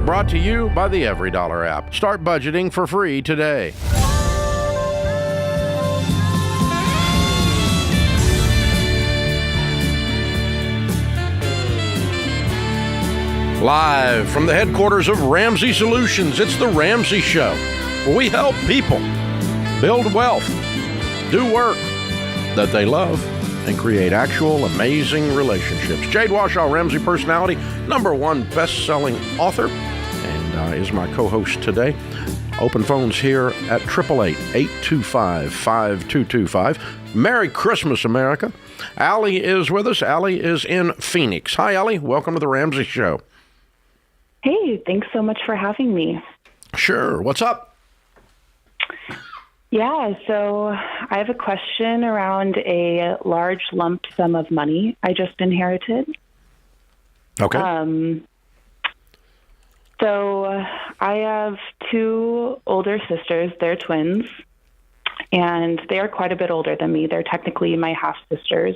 brought to you by the EveryDollar app. Start budgeting for free today. Live from the headquarters of Ramsey Solutions, it's The Ramsey Show, where we help people build wealth, do work that they love, and create actual amazing relationships. Jade Warshaw, Ramsey personality, #1 best-selling author, and is my co-host today. Open phones here at 888-825-5225. Merry Christmas, America. Allie is with us. Allie is in Phoenix. Hi, Allie. Welcome to The Ramsey Show. Hey, thanks so much for having me. Sure. What's up? Yeah, so I have a question around a large lump sum of money I just inherited. Okay. So I have 2 older sisters. They're twins, and they are quite a bit older than me. They're technically my half-sisters.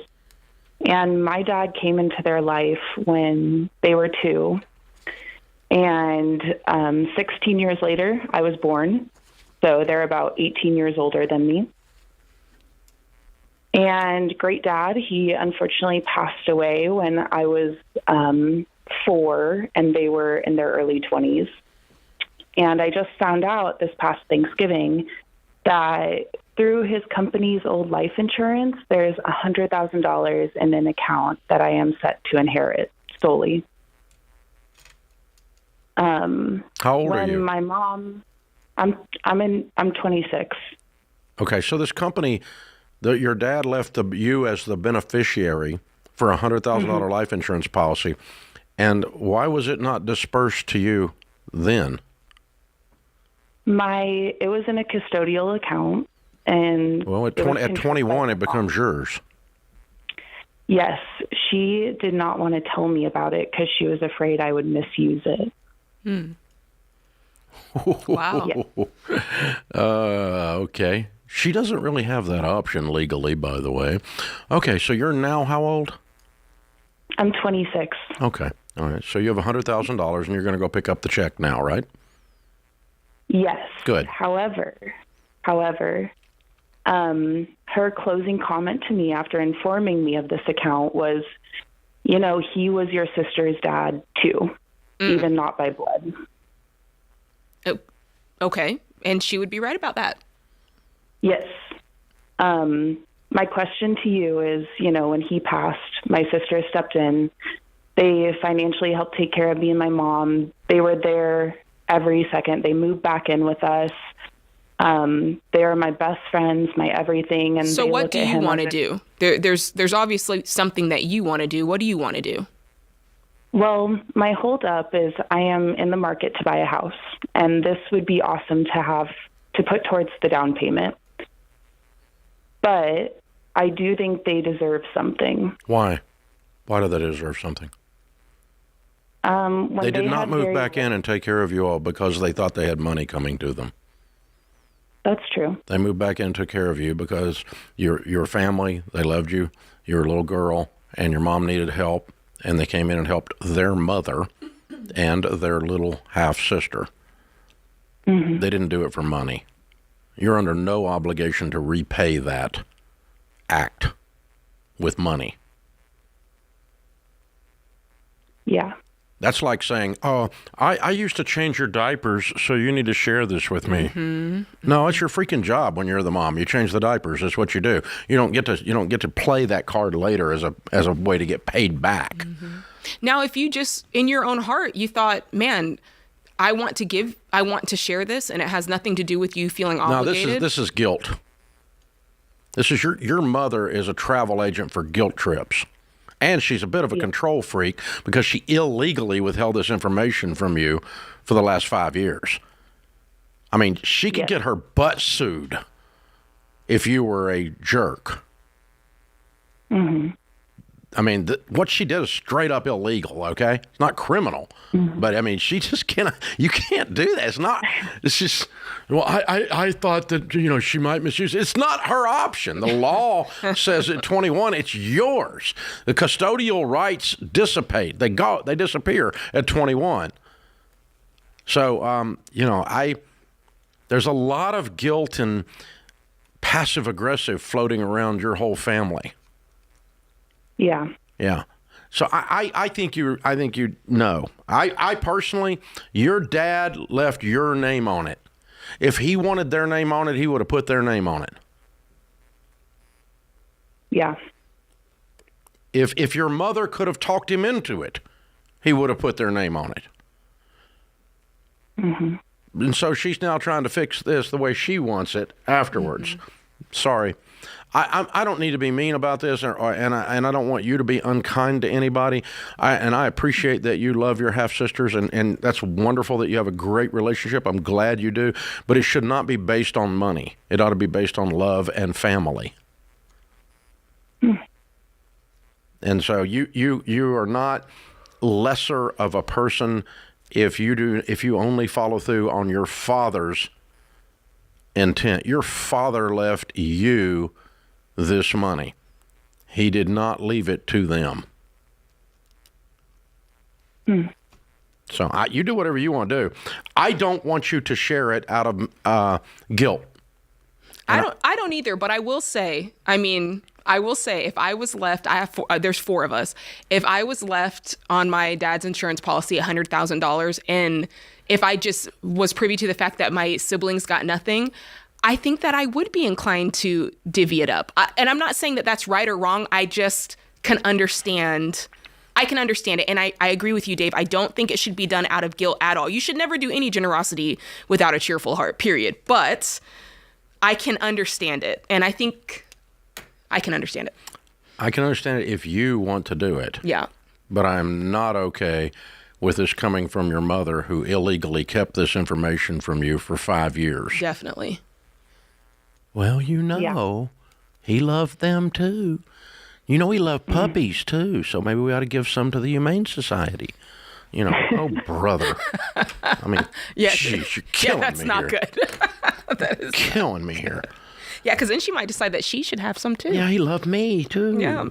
And my dad came into their life when they were 2. And 16 years later, I was born. So they're about 18 years older than me. And great dad, he unfortunately passed away when I was 4 and they were in their early 20s. And I just found out this past Thanksgiving that through his company's old life insurance, there's $100,000 in an account that I am set to inherit solely. How old are you? When my mom, I'm 26. Okay, so this company, your dad left you as the beneficiary for a $100,000 life insurance policy, and why was it not dispersed to you then? It was in a custodial account, and well, at 21, it becomes yours. Yes, she did not want to tell me about it because she was afraid I would misuse it. Wow. Yeah. Okay. She doesn't really have that option legally, by the way. Okay, so you're now how old? I'm 26. Okay. All right. So you have $100,000 and you're going to go pick up the check now, right? Yes. Good. However, her closing comment to me after informing me of this account was, he was your sister's dad too, even not by blood. Oh, okay. And she would be right about that. Yes. My question to you is, when he passed, my sister stepped in. They financially helped take care of me and my mom. They were there every second. They moved back in with us. They are my best friends, my everything. And so what do you want to do? There's obviously something that you want to do. What do you want to do? Well, my holdup is I am in the market to buy a house, and this would be awesome to have to put towards the down payment. But I do think they deserve something. Why? Why do they deserve something? They did not move back in and take care of you all because they thought they had money coming to them. That's true. They moved back in and took care of you because your family, they loved you, you're a little girl, and your mom needed help. And they came in and helped their mother and their little half-sister. They didn't do it for money. You're under no obligation to repay that act with money. Yeah. That's like saying, oh, I used to change your diapers, so you need to share this with me. No, it's your freaking job when you're the mom. You change the diapers. That's what you do. You don't get to play that card later as a way to get paid back. Now, if you just, in your own heart, you thought, man, I want to share this, and it has nothing to do with you feeling obligated. No, this is guilt. This is your mother is a travel agent for guilt trips. And she's a bit of a control freak because she illegally withheld this information from you for the last 5 years. I mean, she could get her butt sued if you were a jerk. I mean, what she did is straight up illegal, okay? It's not criminal. But, I mean, she just cannot, you can't do that. It's just, well, I thought that, she might misuse it. It's not her option. The law says at 21, it's yours. The custodial rights dissipate. They disappear at 21. So, there's a lot of guilt and passive aggressive floating around your whole family. Yeah. Yeah. So I think you know. I personally, your dad left your name on it. If he wanted their name on it, he would have put their name on it. Yeah. If your mother could have talked him into it, he would have put their name on it. Mm-hmm. And so she's now trying to fix this the way she wants it afterwards. Mm-hmm. Sorry. I don't need to be mean about this, and I don't want you to be unkind to anybody. I appreciate that you love your half-sisters, and that's wonderful that you have a great relationship. I'm glad you do. But it should not be based on money. It ought to be based on love and family. Mm. And so you are not lesser of a person if you only follow through on your father's intent. Your father left you this money. He did not leave it to them. Mm. So you do whatever you want to do. I don't want you to share it out of guilt. I don't either, but I will say, if I was left, there's 4 of us. If I was left on my dad's insurance policy $100,000, and if I just was privy to the fact that my siblings got nothing, I think that I would be inclined to divvy it up. And I'm not saying that that's right or wrong. I just can understand. I can understand it. And I agree with you, Dave. I don't think it should be done out of guilt at all. You should never do any generosity without a cheerful heart, period. But I can understand it. And I think I can understand it. I can understand it if you want to do it. Yeah. But I'm not okay with this coming from your mother, who illegally kept this information from you for 5 years. Definitely. Well, he loved them too. He loved puppies too, so maybe we ought to give some to the Humane Society. Oh, brother. I mean, geez, you're killing me that's not good. That is killing me here. Yeah, because then she might decide that she should have some too. Yeah, he loved me too. Yeah.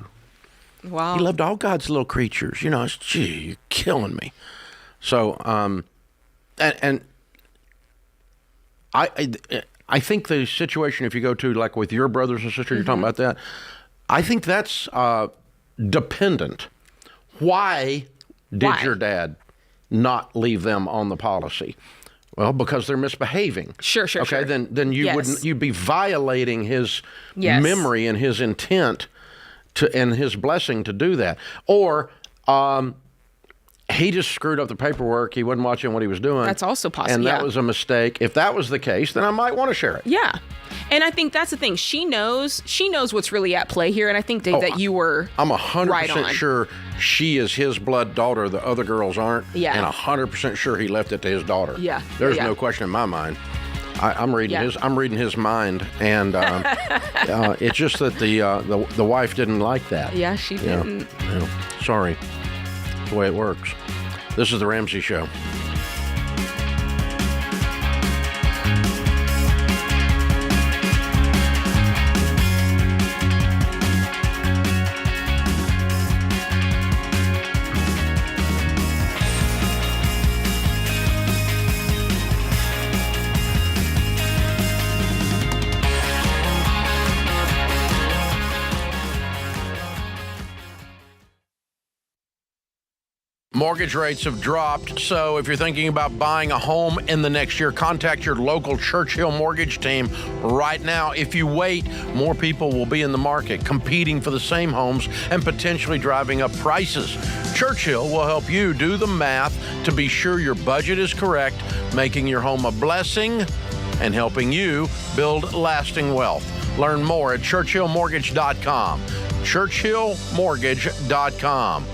Wow. He loved all God's little creatures. You're killing me. So, and I think the situation, if you go to like with your brothers and sisters, you're talking about that, I think that's dependent. Why did your dad not leave them on the policy? Well, because they're misbehaving. Sure. Okay, then you'd be violating his memory and his intent and his blessing to do that. Or he just screwed up the paperwork. He wasn't watching what he was doing. That's also possible. And that was a mistake. If that was the case, then I might want to share it. Yeah. And I think that's the thing. She knows what's really at play here. And I think, Dave, that you were I'm 100% sure she is his blood daughter. The other girls aren't. Yeah. And 100% sure he left it to his daughter. Yeah. There's no question in my mind. I'm reading his mind, and it's just that the wife didn't like that. Yeah, she didn't. Sorry. That's the way it works. This is The Ramsey Show. Mortgage rates have dropped, so if you're thinking about buying a home in the next year, contact your local Churchill mortgage team right now. If you wait, more people will be in the market, competing for the same homes and potentially driving up prices. Churchill will help you do the math to be sure your budget is correct, making your home a blessing and helping you build lasting wealth. Learn more at churchillmortgage.com. churchillmortgage.com.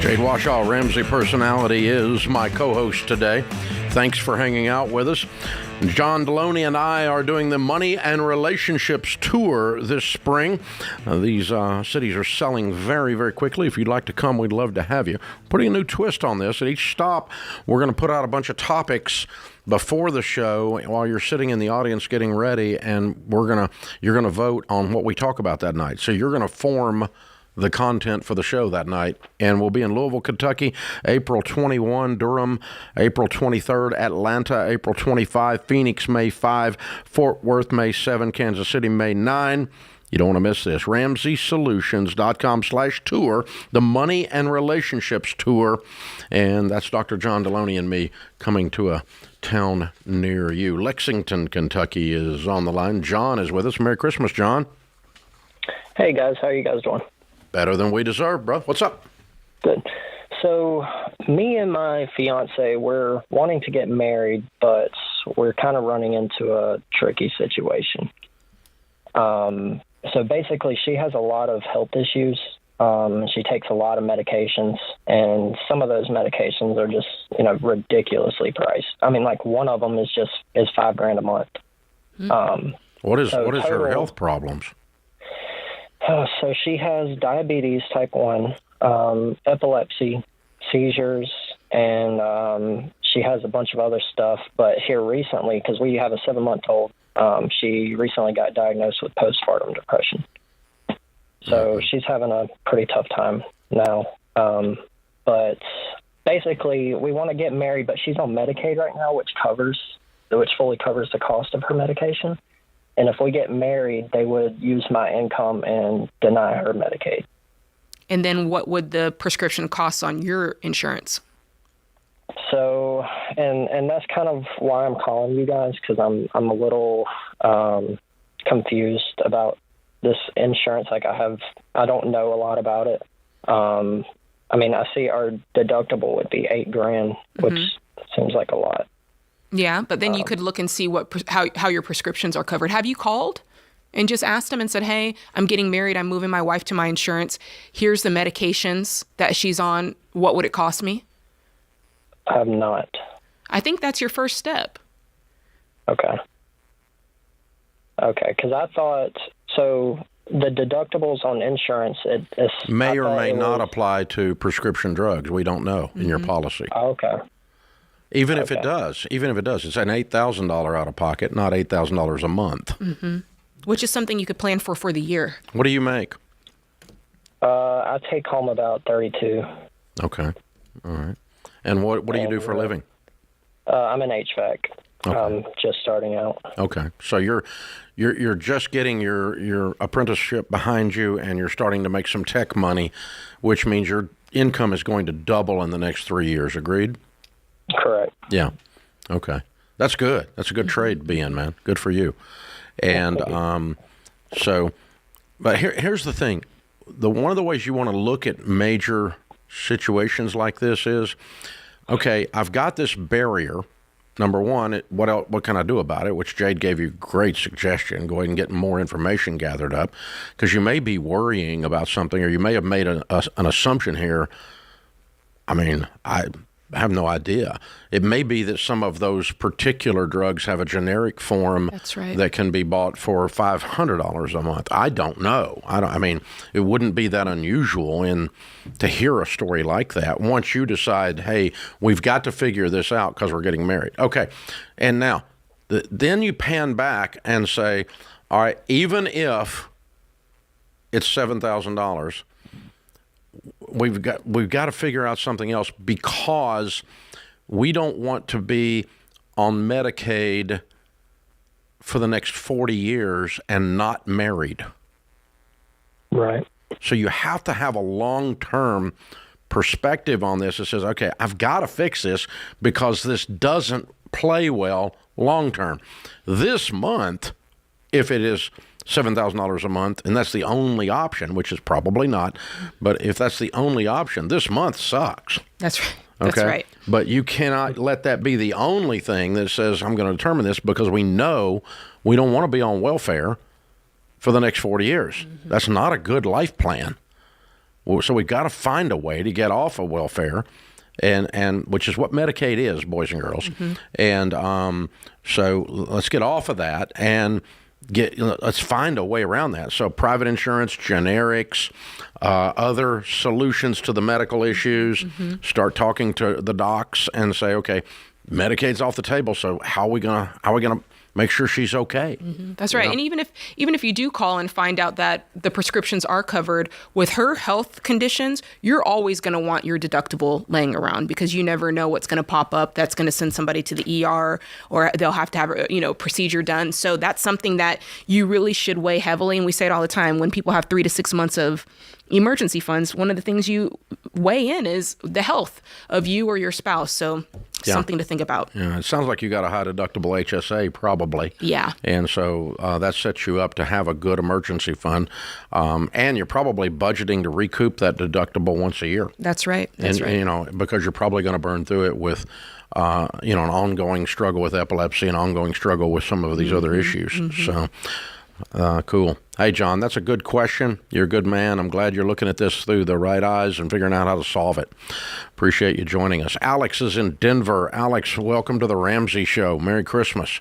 Jade Warshaw, Ramsey Personality, is my co-host today. Thanks for hanging out with us. John Deloney and I are doing the Money and Relationships Tour this spring. These cities are selling very, very quickly. If you'd like to come, we'd love to have you. Putting a new twist on this. At each stop, we're going to put out a bunch of topics before the show while you're sitting in the audience getting ready, and you're gonna vote on what we talk about that night. So you're going to form the content for the show that night. And we'll be in Louisville, Kentucky, April 21, Durham, April 23rd, Atlanta, April 25, Phoenix, May 5, Fort Worth, May 7, Kansas City, May 9. You don't want to miss this. RamseySolutions.com/tour, the Money and Relationships Tour. And that's Dr. John Deloney and me coming to a town near you. Lexington, Kentucky is on the line. John is with us. Merry Christmas, John. Hey, guys. How are you guys doing? Better than we deserve, bro. What's up? Good. So me and my fiance, we're wanting to get married, but we're kind of running into a tricky situation. So basically, she has a lot of health issues. She takes a lot of medications, and some of those medications are just, ridiculously priced. I mean, like one of them is $5,000 a month. What is her health problems? So she has diabetes type 1, epilepsy, seizures, and she has a bunch of other stuff. But here recently, because we have a 7-month-old, she recently got diagnosed with postpartum depression. So she's having a pretty tough time now. But basically, we want to get married, but she's on Medicaid right now, which fully covers the cost of her medication. And if we get married, they would use my income and deny her Medicaid. And then what would the prescription cost on your insurance? So, and that's kind of why I'm calling you guys, because I'm a little confused about this insurance. Like I don't know a lot about it. I mean, I see our deductible would be $8,000, which seems like a lot. Yeah, but then you could look and see how your prescriptions are covered. Have you called and just asked them and said, hey, I'm getting married. I'm moving my wife to my insurance. Here's the medications that she's on. What would it cost me? I have not. I think that's your first step. Okay, because I thought, so the deductibles on insurance, may or may not apply to prescription drugs. We don't know in your policy. Okay. Even if it does, it's an $8,000 out of pocket, not $8,000 a month. Mm-hmm. Which is something you could plan for the year. What do you make? I take home about 32. Okay, all right. And what do you do for a living? I'm in HVAC. Okay. Just starting out. Okay, so you're just getting your apprenticeship behind you, and you're starting to make some tech money, which means your income is going to double in the next 3 years. Agreed? Correct. Yeah. Okay. That's good. That's a good trade to be in, man. Good for you. And but here's the thing. One of the ways you want to look at major situations like this is, okay, I've got this barrier. Number one, what can I do about it? Which Jade gave you a great suggestion. Go ahead and get more information gathered up, because you may be worrying about something, or you may have made an assumption here. I mean, I have no idea. It may be that some of those particular drugs have a generic form that can be bought for $500 a month. I don't know. I mean, it wouldn't be that unusual to hear a story like that once you decide, hey, we've got to figure this out because we're getting married. Okay, and now then you pan back and say, all right, even if it's $7,000, we've got to figure out something else, because we don't want to be on Medicaid for the next 40 years and not married. Right. So you have to have a long-term perspective on this that says, okay, I've got to fix this because this doesn't play well long-term. This month, if it is $7,000 a month, and that's the only option, which is probably not, but if that's the only option, this month sucks. That's right. Okay? That's right. But you cannot let that be the only thing that says, I'm going to determine this, because we know we don't want to be on welfare for the next 40 years. Mm-hmm. That's not a good life plan. So we've got to find a way to get off of welfare and which is what Medicaid is, boys and girls. And so let's get off of that and let's find a way around that. So private insurance, generics, other solutions to the medical issues. Start talking to the docs and say, okay, Medicaid's off the table. So how are we gonna make sure she's okay? That's right. And even if you do call and find out that the prescriptions are covered with her health conditions, you're always going to want your deductible laying around, because you never know what's going to pop up that's going to send somebody to the ER, or they'll have to have a procedure done. So that's something that you really should weigh heavily. And we say it all the time, when people have 3 to 6 months of emergency funds, one of the things you weigh in is the health of you or your spouse. So something to think about. Yeah, it sounds like you got a high deductible HSA, probably. Yeah. And so that sets you up to have a good emergency fund. And you're probably budgeting to recoup that deductible once a year. That's right. And, because you're probably going to burn through it with, an ongoing struggle with epilepsy, an ongoing struggle with some of these other issues. So, cool. Hey, John, that's a good question. You're a good man. I'm glad you're looking at this through the right eyes and figuring out how to solve it. Appreciate you joining us. Alex is in Denver. Alex, welcome to the Ramsey Show. Merry Christmas.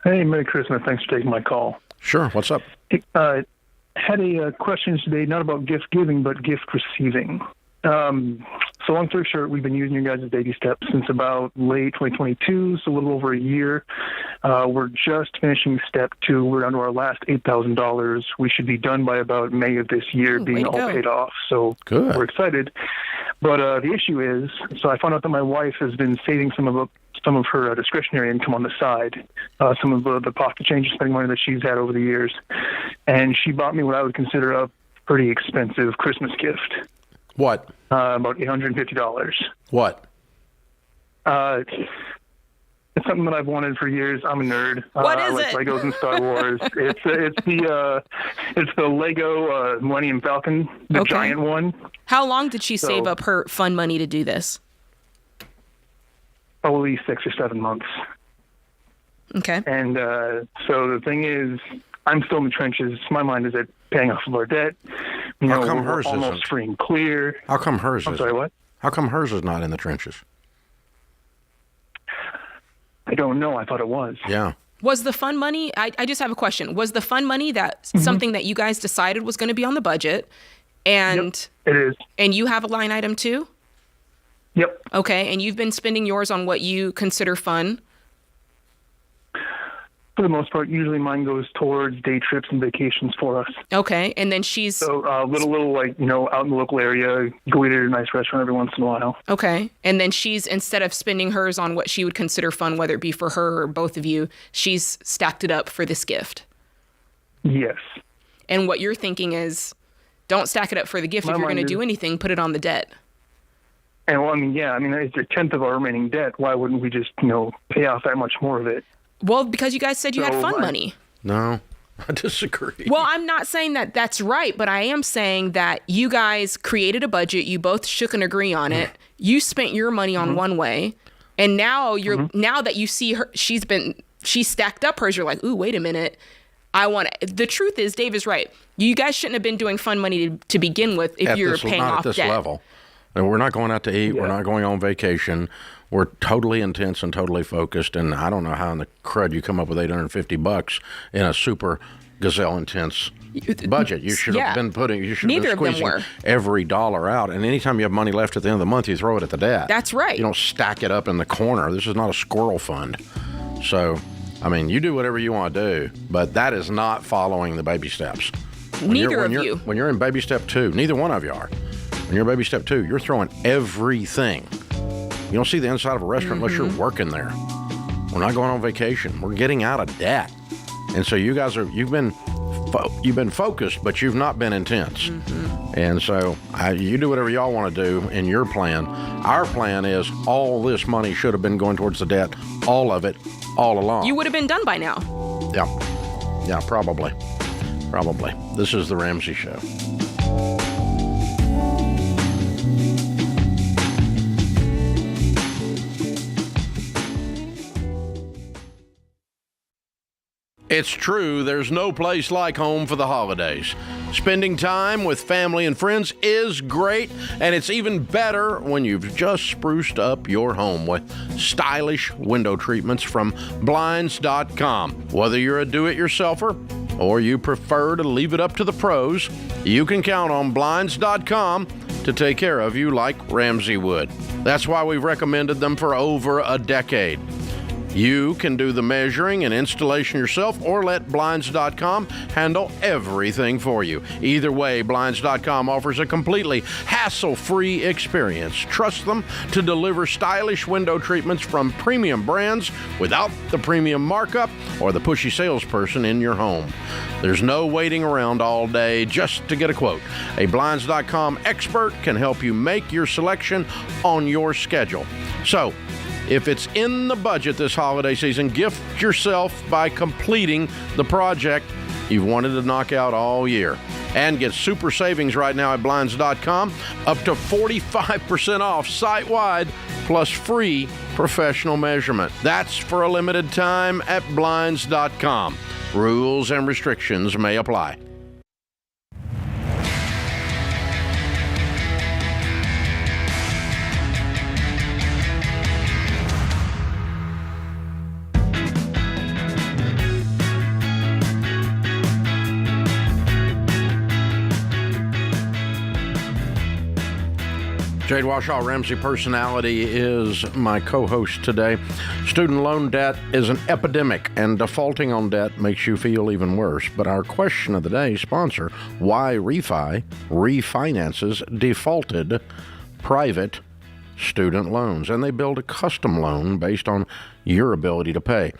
Hey, Merry Christmas. Thanks for taking my call. Sure. What's up? Had a question today, not about gift giving, but gift receiving. So long story short, we've been using your guys' baby steps since about late 2022, so a little over a year. We're just finishing step 2. We're down to our last $8,000. We should be done by about May of this year, being all paid off. So good. We're excited. But the issue is, so I found out that my wife has been saving some of her discretionary income on the side, some of the pocket change spending money that she's had over the years. And she bought me what I would consider a pretty expensive Christmas gift. What? About $850. What? It's something that I've wanted for years. I'm a nerd. What I is like it? Legos and Star Wars. It's the Lego Millennium Falcon, the giant one. How long did she save up her fund money to do this? Probably 6 or 7 months. Okay. And so the thing is, I'm still in the trenches. My mind is at paying off of our debt. How come we're hers almost isn't? free and clear. How come hers I'm is? sorry, what? How come hers is not in the trenches? I don't know. I thought it was. Yeah. Was the fund money, I just have a question. Was the fund money that something that you guys decided was going to be on the budget? And Yep, it is. And you have a line item too? Yep. Okay. And you've been spending yours on what you consider fun? For the most part, usually mine goes towards day trips and vacations for us. Okay. And then she's... So little like, out in the local area, go eat at a nice restaurant every once in a while. Okay. And then she's, instead of spending hers on what she would consider fun, whether it be for her or both of you, she's stacked it up for this gift. Yes. And what you're thinking is, don't stack it up for the gift. If you're going to do anything, put it on the debt. And it's a tenth of our remaining debt. Why wouldn't we just, pay off that much more of it? Well, because you guys said you had fun money. No, I disagree. Well, I'm not saying that that's right, but I am saying that you guys created a budget. You both shook and agree on it. You spent your money on one way, and now now that you see her, she's stacked up hers. You're like, ooh, wait a minute. The truth is, Dave is right. You guys shouldn't have been doing fun money to begin with if you're paying off debt. Not at this level. And we're not going out to eat. Yeah. We're not going on vacation. We're totally intense and totally focused. And I don't know how in the crud you come up with $850 in a super gazelle intense budget. You should have been squeezing every dollar out. And anytime you have money left at the end of the month, you throw it at the debt. That's right. You don't stack it up in the corner. This is not a squirrel fund. So, you do whatever you want to do, but that is not following the baby steps. Neither of you. When you're in baby step 2, neither one of you are. When you're in baby step 2, you're throwing everything. You don't see the inside of a restaurant unless you're working there. We're not going on vacation. We're getting out of debt. And so you guys you've been focused, but you've not been intense. And so you do whatever y'all want to do in your plan. Our plan is all this money should have been going towards the debt, all of it, all along. You would have been done by now. Yeah, probably. This is the Ramsey Show. It's true, there's no place like home for the holidays. Spending time with family and friends is great, and it's even better when you've just spruced up your home with stylish window treatments from Blinds.com. Whether you're a do-it-yourselfer or you prefer to leave it up to the pros, you can count on Blinds.com to take care of you like Ramsey would. That's why we've recommended them for over a decade. You can do the measuring and installation yourself or let Blinds.com handle everything for you. Either way, Blinds.com offers a completely hassle-free experience. Trust them to deliver stylish window treatments from premium brands without the premium markup or the pushy salesperson in your home. There's no waiting around all day just to get a quote. A Blinds.com expert can help you make your selection on your schedule. So, if it's in the budget this holiday season, gift yourself by completing the project you've wanted to knock out all year. And get super savings right now at Blinds.com, up to 45% off site-wide, plus free professional measurement. That's for a limited time at Blinds.com. Rules and restrictions may apply. Jade Warshaw, Ramsey Personality, is my co-host today. Student loan debt is an epidemic, and defaulting on debt makes you feel even worse. But our question of the day, sponsor, Why Refi refinances defaulted private student loans. And they build a custom loan based on your ability to pay.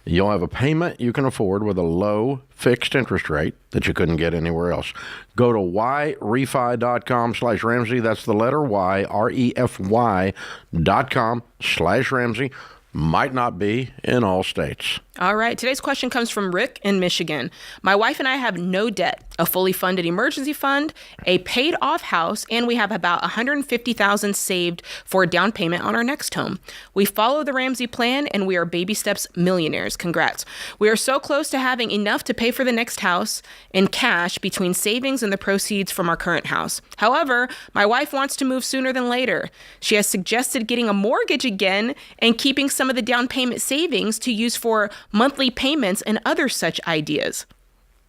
You'll have a payment you can afford with a low fixed interest rate that you couldn't get anywhere else. Go to yrefi.com/Ramsey. That's the letter Y, REFY.com/Ramsey. Might not be in all states. All right. Today's question comes from Rick in Michigan. My wife and I have no debt, a fully funded emergency fund, a paid off house, and we have about $150,000 saved for a down payment on our next home. We follow the Ramsey plan and we are baby steps millionaires. Congrats. We are so close to having enough to pay for the next house in cash between savings and the proceeds from our current house. However, my wife wants to move sooner than later. She has suggested getting a mortgage again and keeping some of the down payment savings to use for monthly payments and other such ideas.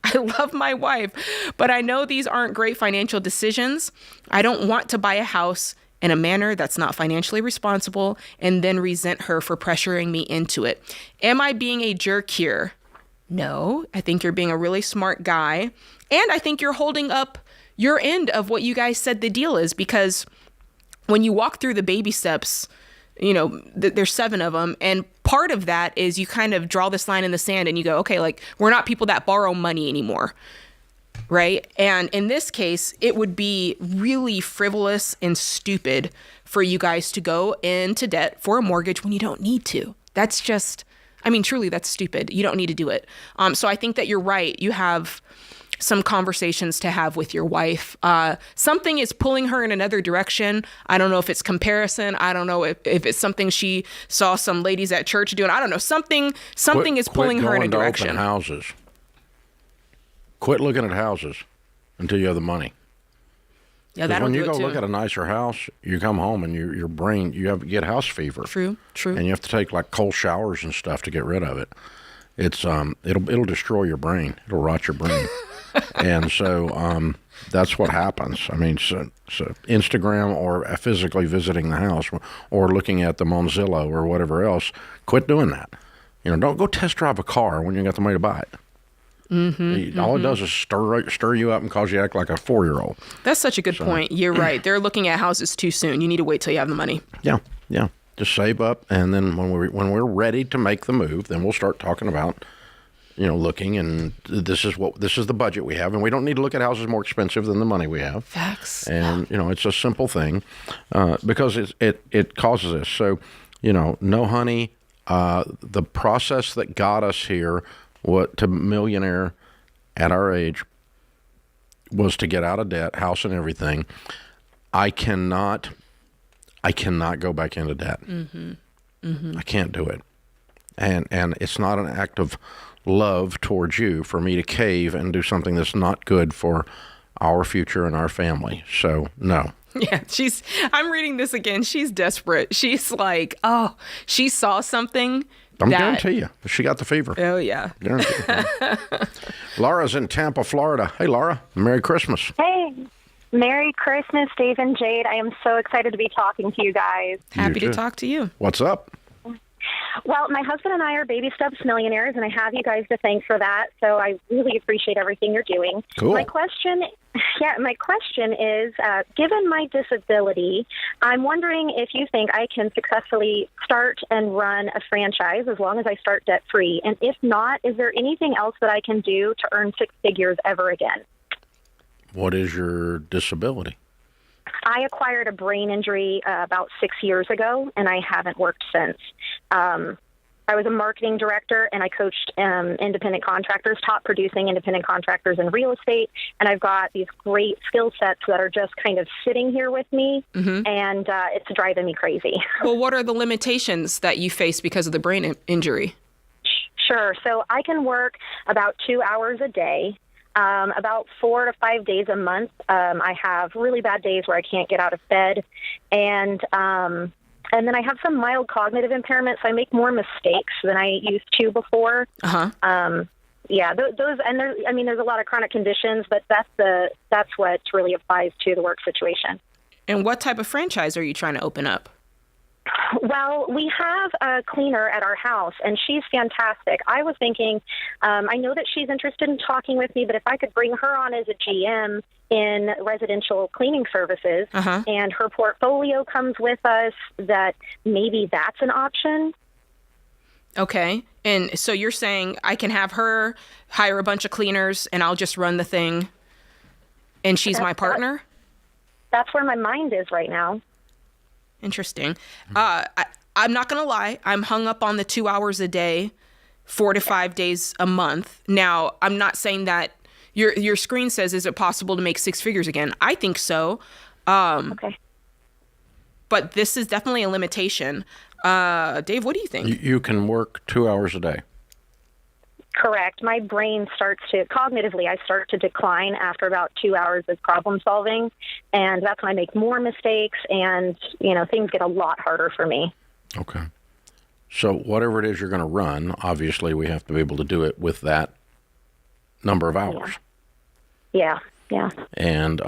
I love my wife, but I know these aren't great financial decisions. I don't want to buy a house in a manner that's not financially responsible and then resent her for pressuring me into it. Am I being a jerk here? No, I think you're being a really smart guy. And I think you're holding up your end of what you guys said the deal is, because when you walk through the baby steps, you know, there's 7 of them. And part of that is you kind of draw this line in the sand and you go, okay, like, we're not people that borrow money anymore. Right. And in this case, it would be really frivolous and stupid for you guys to go into debt for a mortgage when you don't need to. That's just, I mean, truly, that's stupid. You don't need to do it. So I think that you're right. You have some conversations to have with your wife. Something is pulling her in another direction. I don't know if it's comparison. I don't know if it's something she saw some ladies at church doing. I don't know. Something is pulling her in a direction. Open houses. Quit looking at houses until you have the money. Yeah, that'll when do you it go too. look at a nicer house, you come home and your brain, get house fever. True. And you have to take like cold showers and stuff to get rid of it. It's it'll destroy your brain. It'll rot your brain. And so that's what happens. I mean, so Instagram or physically visiting the house or looking at them on Zillow or whatever else, quit doing that. You know, don't go test drive a car when you got the money to buy it. All it does is stir you up and cause you to act like a 4-year-old. That's such a good point. You're right. They're looking at houses too soon. You need to wait till you have the money. Yeah. Just save up, and then when we're ready to make the move, then we'll start talking about, you know, looking, and this is the budget we have, and we don't need to look at houses more expensive than the money we have. Facts. And you know, it's a simple thing, because it causes this. So, you know, no honey. The process that got us here, to millionaire at our age, was to get out of debt, house and everything. I cannot go back into debt. I can't do it. And it's not an act of love towards you for me to cave and do something that's not good for our future and our family. So, no. Yeah, I'm reading this again. She's desperate. She's like, oh, she saw something. I'm guarantee you. She got the fever. Oh, yeah. Guarantee. Laura's in Tampa, Florida. Hey, Laura. Merry Christmas. Hey. Merry Christmas, Dave and Jade. I am so excited to be talking to you guys. Happy to talk to you. What's up? Well, my husband and I are baby steps millionaires, and I have you guys to thank for that. So I really appreciate everything you're doing. Cool. My question is, given my disability, I'm wondering if you think I can successfully start and run a franchise as long as I start debt-free. And if not, is there anything else that I can do to earn six figures ever again? What is your disability? I acquired a brain injury about 6 years ago, and I haven't worked since. I was a marketing director, and I coached independent contractors, top producing independent contractors in real estate, and I've got these great skill sets that are just kind of sitting here with me, and it's driving me crazy. Well, what are the limitations that you face because of the brain injury? Sure. So I can work about 2 hours a day. About 4 to 5 days a month. I have really bad days where I can't get out of bed. And then I have some mild cognitive impairment, so I make more mistakes than I used to before. Those, and there's a lot of chronic conditions, but that's what really applies to the work situation. And what type of franchise are you trying to open up? Well, we have a cleaner at our house, and she's fantastic. I was thinking, I know that she's interested in talking with me, but if I could bring her on as a GM in residential cleaning services, and her portfolio comes with us, that maybe that's an option. Okay. And so you're saying I can have her hire a bunch of cleaners, and I'll just run the thing, and she's my partner? That's where my mind is right now. Interesting. I'm not going to lie. I'm hung up on the 2 hours a day, 4 to 5 days a month. Now, I'm not saying that your screen says, is it possible to make six figures again? I think so. Okay. But this is definitely a limitation. Dave, what do you think? You can work 2 hours a day. Correct. My brain cognitively, I start to decline after about 2 hours of problem solving. And that's when I make more mistakes and, things get a lot harder for me. Okay. So whatever it is you're going to run, obviously we have to be able to do it with that number of hours. Yeah. And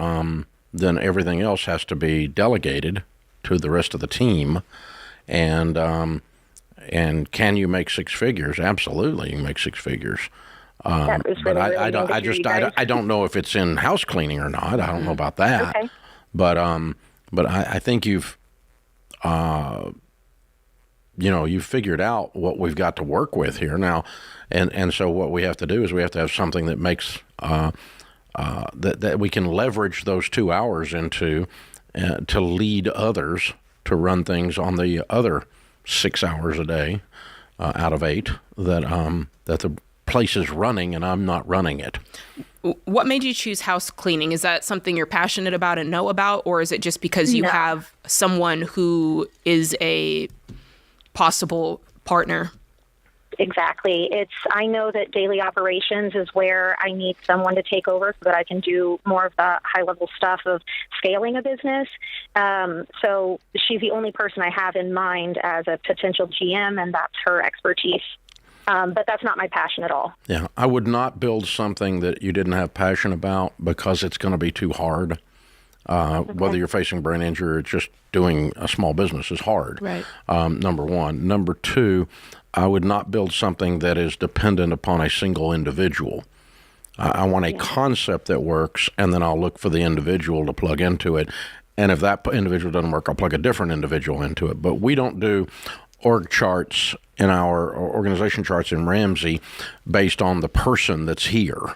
then everything else has to be delegated to the rest of the team. And can you make six figures? Absolutely, you can make six figures. That was really, I don't know if it's in house cleaning or not. I don't know about that. Okay. But I think you've figured out what we've got to work with here now, and so what we have to do is we have to have something that makes that we can leverage those 2 hours into to lead others to run things on the other 6 hours a day out of 8 that the place is running and I'm not running it. What made you choose house cleaning? Is that something you're passionate about and know about, or is it just because you have someone who is a possible partner? Exactly. I know that daily operations is where I need someone to take over so that I can do more of the high-level stuff of scaling a business. So she's the only person I have in mind as a potential GM, and that's her expertise. But that's not my passion at all. Yeah, I would not build something that you didn't have passion about because it's going to be too hard. Whether you're facing brain injury or just doing a small business is hard. Right. Number one. Number two, I would not build something that is dependent upon a single individual. I want a concept that works, and then I'll look for the individual to plug into it. And if that individual doesn't work, I'll plug a different individual into it. But we don't do org charts in our organization charts in Ramsey based on the person that's here.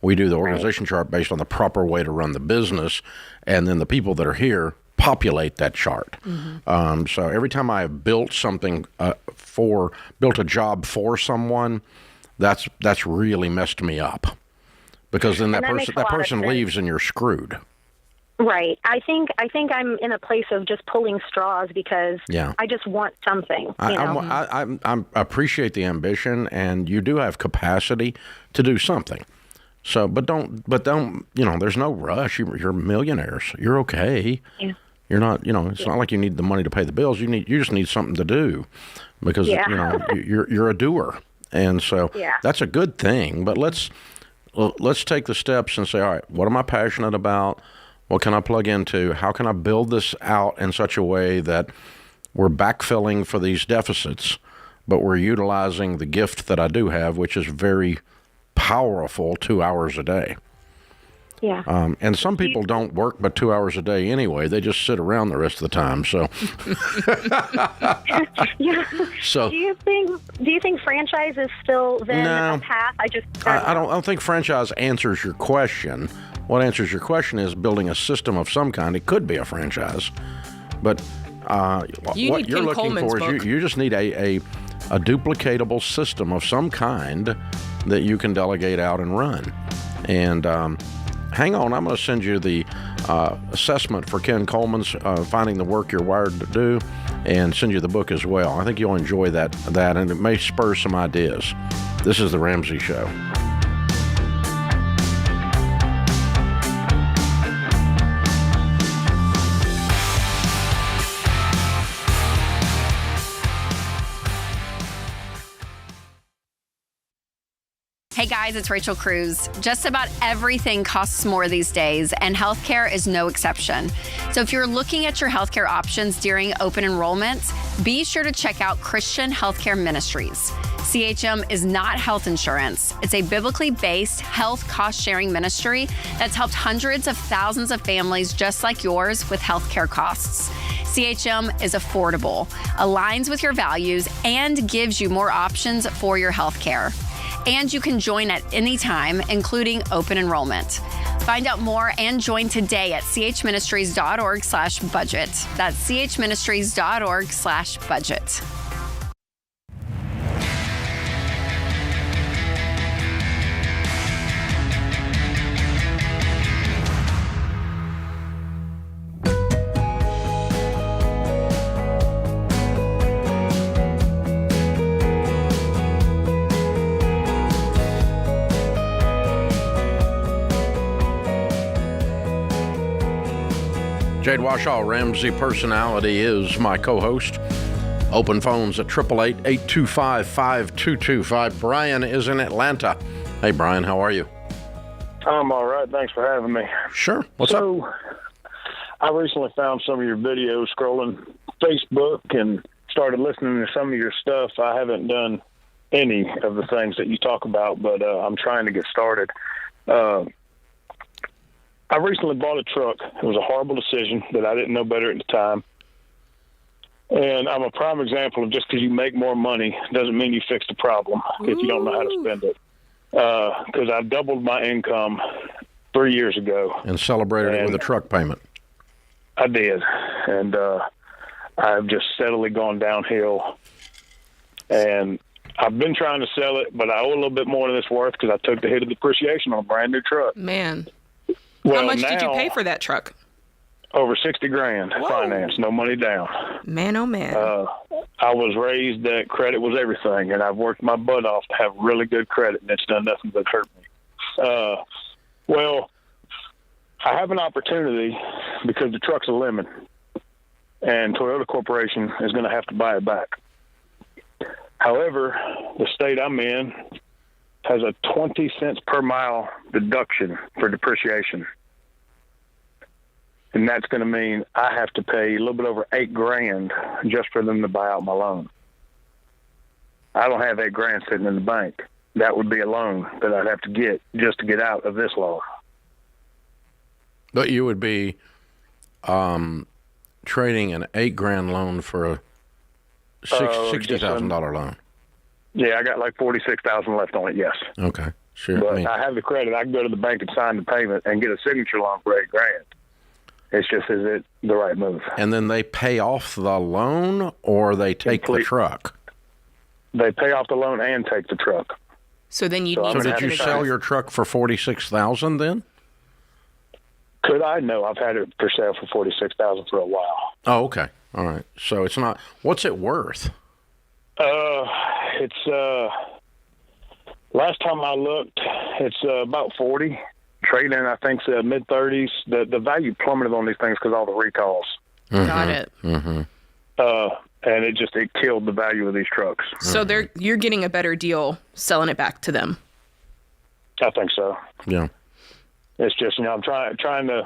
We do the organization chart based on the proper way to run the business, and then the people that are here populate that chart. Mm-hmm. So every time I have built something built a job for someone, that's really messed me up, because then that person leaves and you're screwed. Right. I think I'm in a place of just pulling straws because I just want something. I appreciate the ambition, and you do have capacity to do something. So, but don't. There's no rush. You're millionaires. You're okay. Yeah. You're not. It's not like you need the money to pay the bills. You just need something to do, because you're a doer, and so that's a good thing. But let's take the steps and say, all right, what am I passionate about? What can I plug into? How can I build this out in such a way that we're backfilling for these deficits, but we're utilizing the gift that I do have, which is very powerful, 2 hours a day. Yeah. And some people don't work but 2 hours a day anyway. They just sit around the rest of the time. So. Yeah. So. Do you think franchise is still then a path? I don't think franchise answers your question. What answers your question is building a system of some kind. It could be a franchise, but what you're looking for is you just need a duplicatable system of some kind that you can delegate out and run. And hang on, I'm going to send you the assessment for Ken Coleman's Finding the Work You're Wired to Do, and send you the book as well. I think you'll enjoy that, and it may spur some ideas. This is The Ramsey Show. Hey guys, it's Rachel Cruz. Just about everything costs more these days, and healthcare is no exception. So if you're looking at your healthcare options during open enrollment, be sure to check out Christian Healthcare Ministries. CHM is not health insurance. It's a biblically based health cost-sharing ministry that's helped hundreds of thousands of families just like yours with healthcare costs. CHM is affordable, aligns with your values, and gives you more options for your healthcare. And you can join at any time, including open enrollment. Find out more and join today at chministries.org/budget. That's chministries.org/budget. Jade Warshaw, Ramsey Personality, is my co-host. Open phones at 888-825-5225. Brian is in Atlanta. Hey, Brian, how are you? I'm all right. Thanks for having me. Sure. What's up? I recently found some of your videos scrolling Facebook and started listening to some of your stuff. I haven't done any of the things that you talk about, but I'm trying to get started. I recently bought a truck. It was a horrible decision that I didn't know better at the time. And I'm a prime example of just because you make more money doesn't mean you fix the problem if you don't know how to spend it. Because I doubled my income 3 years ago. And celebrated it with a truck payment. I did. And I've just steadily gone downhill. And I've been trying to sell it, but I owe a little bit more than it's worth because I took the hit of depreciation on a brand new truck. Man. Well, how much did you pay for that truck? Over $60,000 finance, no money down. Man, oh man. I was raised that credit was everything, and I've worked my butt off to have really good credit, and it's done nothing but hurt me. Well, I have an opportunity because the truck's a lemon, and Toyota Corporation is going to have to buy it back. However, the state I'm in has a 20 cents per mile deduction for depreciation. And that's going to mean I have to pay a little bit over $8,000 just for them to buy out my loan. I don't have $8,000 sitting in the bank. That would be a loan that I'd have to get just to get out of this loan. But you would be trading an $8,000 loan for a $60,000 loan. Yeah, I got like $46,000 left on it. Yes. Okay, sure. But I have the credit. I can go to the bank and sign the payment and get a signature loan for $8,000. It's just, is it the right move? And then they pay off the loan, or they take the truck? They pay off the loan and take the truck. So then you. So did you sell your truck for $46,000 then? Could I? No, I've had it for sale for $46,000 for a while. Oh, okay. All right. So it's not. What's it worth? It's last time I looked, it's about 40. Trading, I think, mid-30s. The value plummeted on these things because all the recalls. Mm-hmm. Got it. Mm-hmm. And it killed the value of these trucks. So you're getting a better deal selling it back to them. I think so. Yeah. It's just, I'm trying to.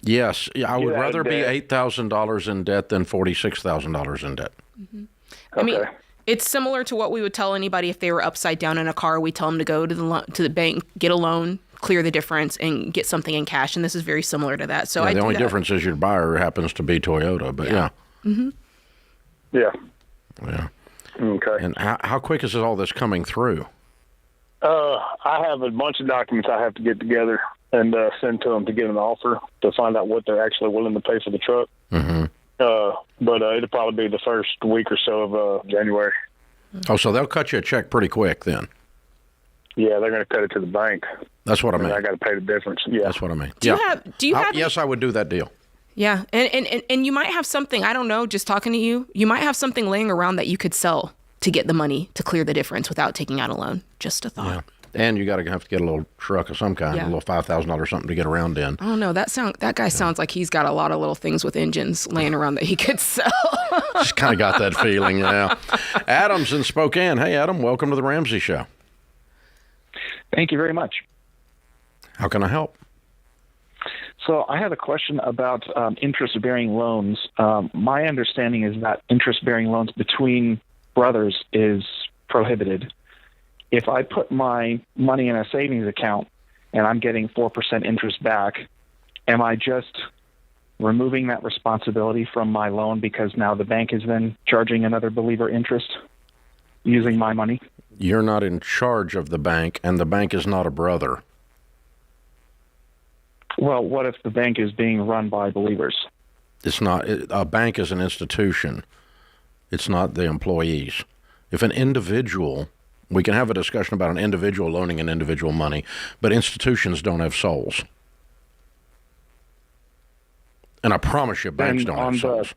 Yes, I would rather be debt. $8,000 in debt than $46,000 in debt. Mm-hmm. I mean, it's similar to what we would tell anybody if they were upside down in a car. We tell them to go to the bank, get a loan, clear the difference, and get something in cash. And this is very similar to that. So the only difference is your buyer happens to be Toyota, but yeah. Mm-hmm. Yeah. Yeah. Okay. And how quick is all this coming through? I have a bunch of documents I have to get together and send to them to get an offer to find out what they're actually willing to pay for the truck. Mm-hmm. But it'll probably be the first week or so of January. Oh, so they'll cut you a check pretty quick then? Yeah, they're going to cut it to the bank. That's what I mean. I got to pay the difference. Yeah, that's what I mean. Do you have? Yes, I would do that deal. Yeah, and you might have something. I don't know. Just talking to you, you might have something laying around that you could sell to get the money to clear the difference without taking out a loan. Just a thought. Yeah. And you have to get a little truck of some kind, a little $5,000 something to get around in. Oh no, that guy sounds like he's got a lot of little things with engines laying around that he could sell. Just kind of got that feeling, yeah. Adam's in Spokane. Hey, Adam, welcome to the Ramsey Show. Thank you very much. How can I help? So I have a question about interest-bearing loans. My understanding is that interest-bearing loans between brothers is prohibited. If I put my money in a savings account and I'm getting 4% interest back, am I just removing that responsibility from my loan because now the bank is then charging another believer interest using my money? You're not in charge of the bank, and the bank is not a brother. Well, what if the bank is being run by believers? It's not. A bank is an institution. It's not the employees. If an individual, we can have a discussion about an individual loaning an individual money, but institutions don't have souls. And I promise you, banks don't have souls.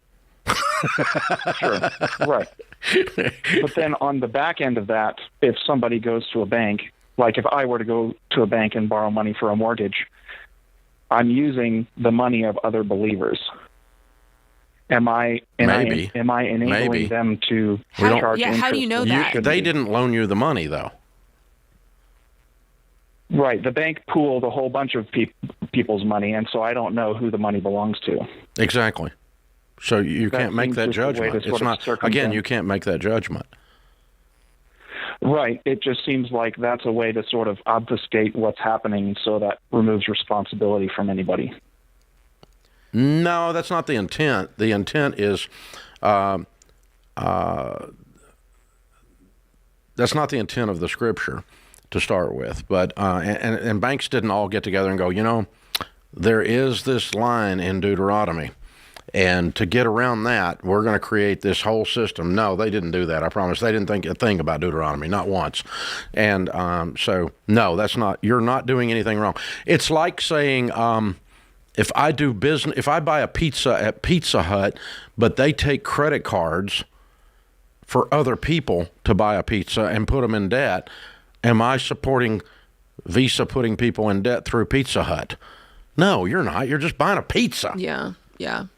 Sure, right. But then on the back end of that, if somebody goes to a bank, like if I were to go to a bank and borrow money for a mortgage, I'm using the money of other believers. Am I enabling them to charge interest? How do you know that? They didn't loan you the money, though. Right. The bank pooled a whole bunch of people's money, and so I don't know who the money belongs to. Exactly. So you can't make that judgment. It's not. Again, you can't make that judgment. Right. It just seems like that's a way to sort of obfuscate what's happening so that removes responsibility from anybody. No, that's not the intent. The intent is that's not the intent of the Scripture to start with. But and banks didn't all get together and go, there is this line in Deuteronomy, and to get around that, we're going to create this whole system. No, they didn't do that. I promise. They didn't think a thing about Deuteronomy, not once. And so, no, that's not. You're not doing anything wrong. It's like saying, if I do business, if I buy a pizza at Pizza Hut, but they take credit cards for other people to buy a pizza and put them in debt, am I supporting Visa putting people in debt through Pizza Hut? No, you're not. You're just buying a pizza. Yeah, yeah.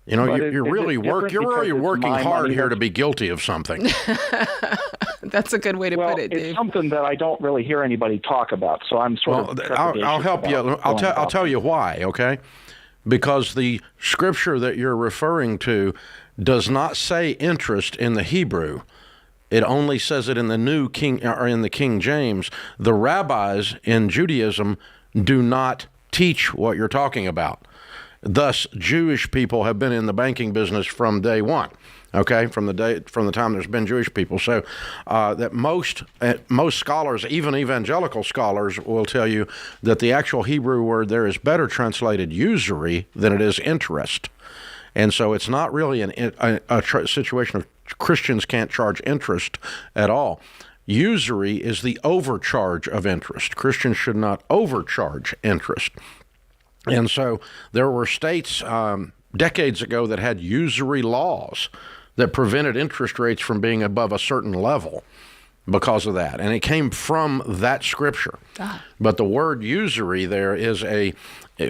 You're really working hard here to be guilty of something. That's a good way to put it, Dave. It's something that I don't really hear anybody talk about, so I'm sort of. I'll help you. I'll tell you why. Okay, because the scripture that you're referring to does not say interest in the Hebrew. It only says it in the King James. The rabbis in Judaism do not teach what you're talking about. Thus, Jewish people have been in the banking business from day one. Okay, from the time there's been Jewish people. So that most scholars, even evangelical scholars, will tell you that the actual Hebrew word there is better translated usury than it is interest. And so it's not really a situation of Christians can't charge interest at all. Usury is the overcharge of interest. Christians should not overcharge interest. And so there were states decades ago that had usury laws that prevented interest rates from being above a certain level because of that. And it came from that scripture. But the word usury there is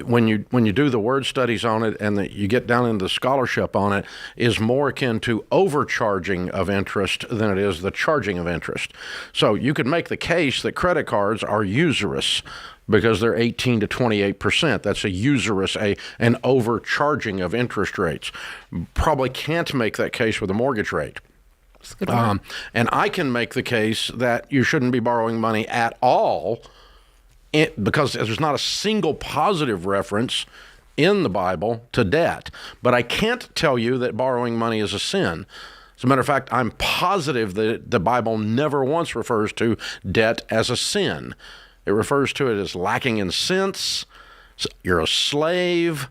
when you do the word studies on it and you get down into the scholarship on it, is more akin to overcharging of interest than it is the charging of interest. So you could make the case that credit cards are usurious because they're 18 to 28%. That's a usurious, an overcharging of interest rates. Probably can't make that case with a mortgage rate. And I can make the case that you shouldn't be borrowing money at all because there's not a single positive reference in the Bible to debt. But I can't tell you that borrowing money is a sin. As a matter of fact, I'm positive that the Bible never once refers to debt as a sin. It refers to it as lacking in sense. You're a slave.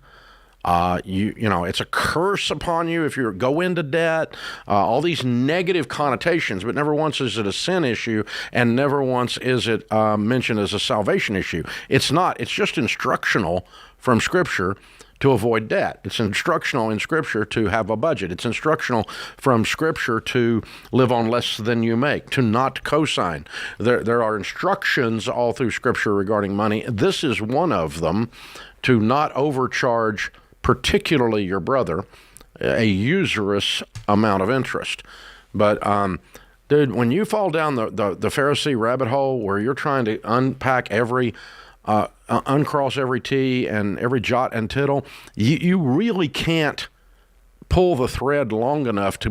It's a curse upon you if you go into debt, all these negative connotations, but never once is it a sin issue, and never once is it mentioned as a salvation issue. It's not. It's just instructional from Scripture to avoid debt. It's instructional in Scripture to have a budget. It's instructional from Scripture to live on less than you make, to not cosign. There are instructions all through Scripture regarding money. This is one of them, to not overcharge particularly your brother, a usurious amount of interest. But, dude, when you fall down the Pharisee rabbit hole where you're trying to uncross every T and every jot and tittle, you really can't pull the thread long enough to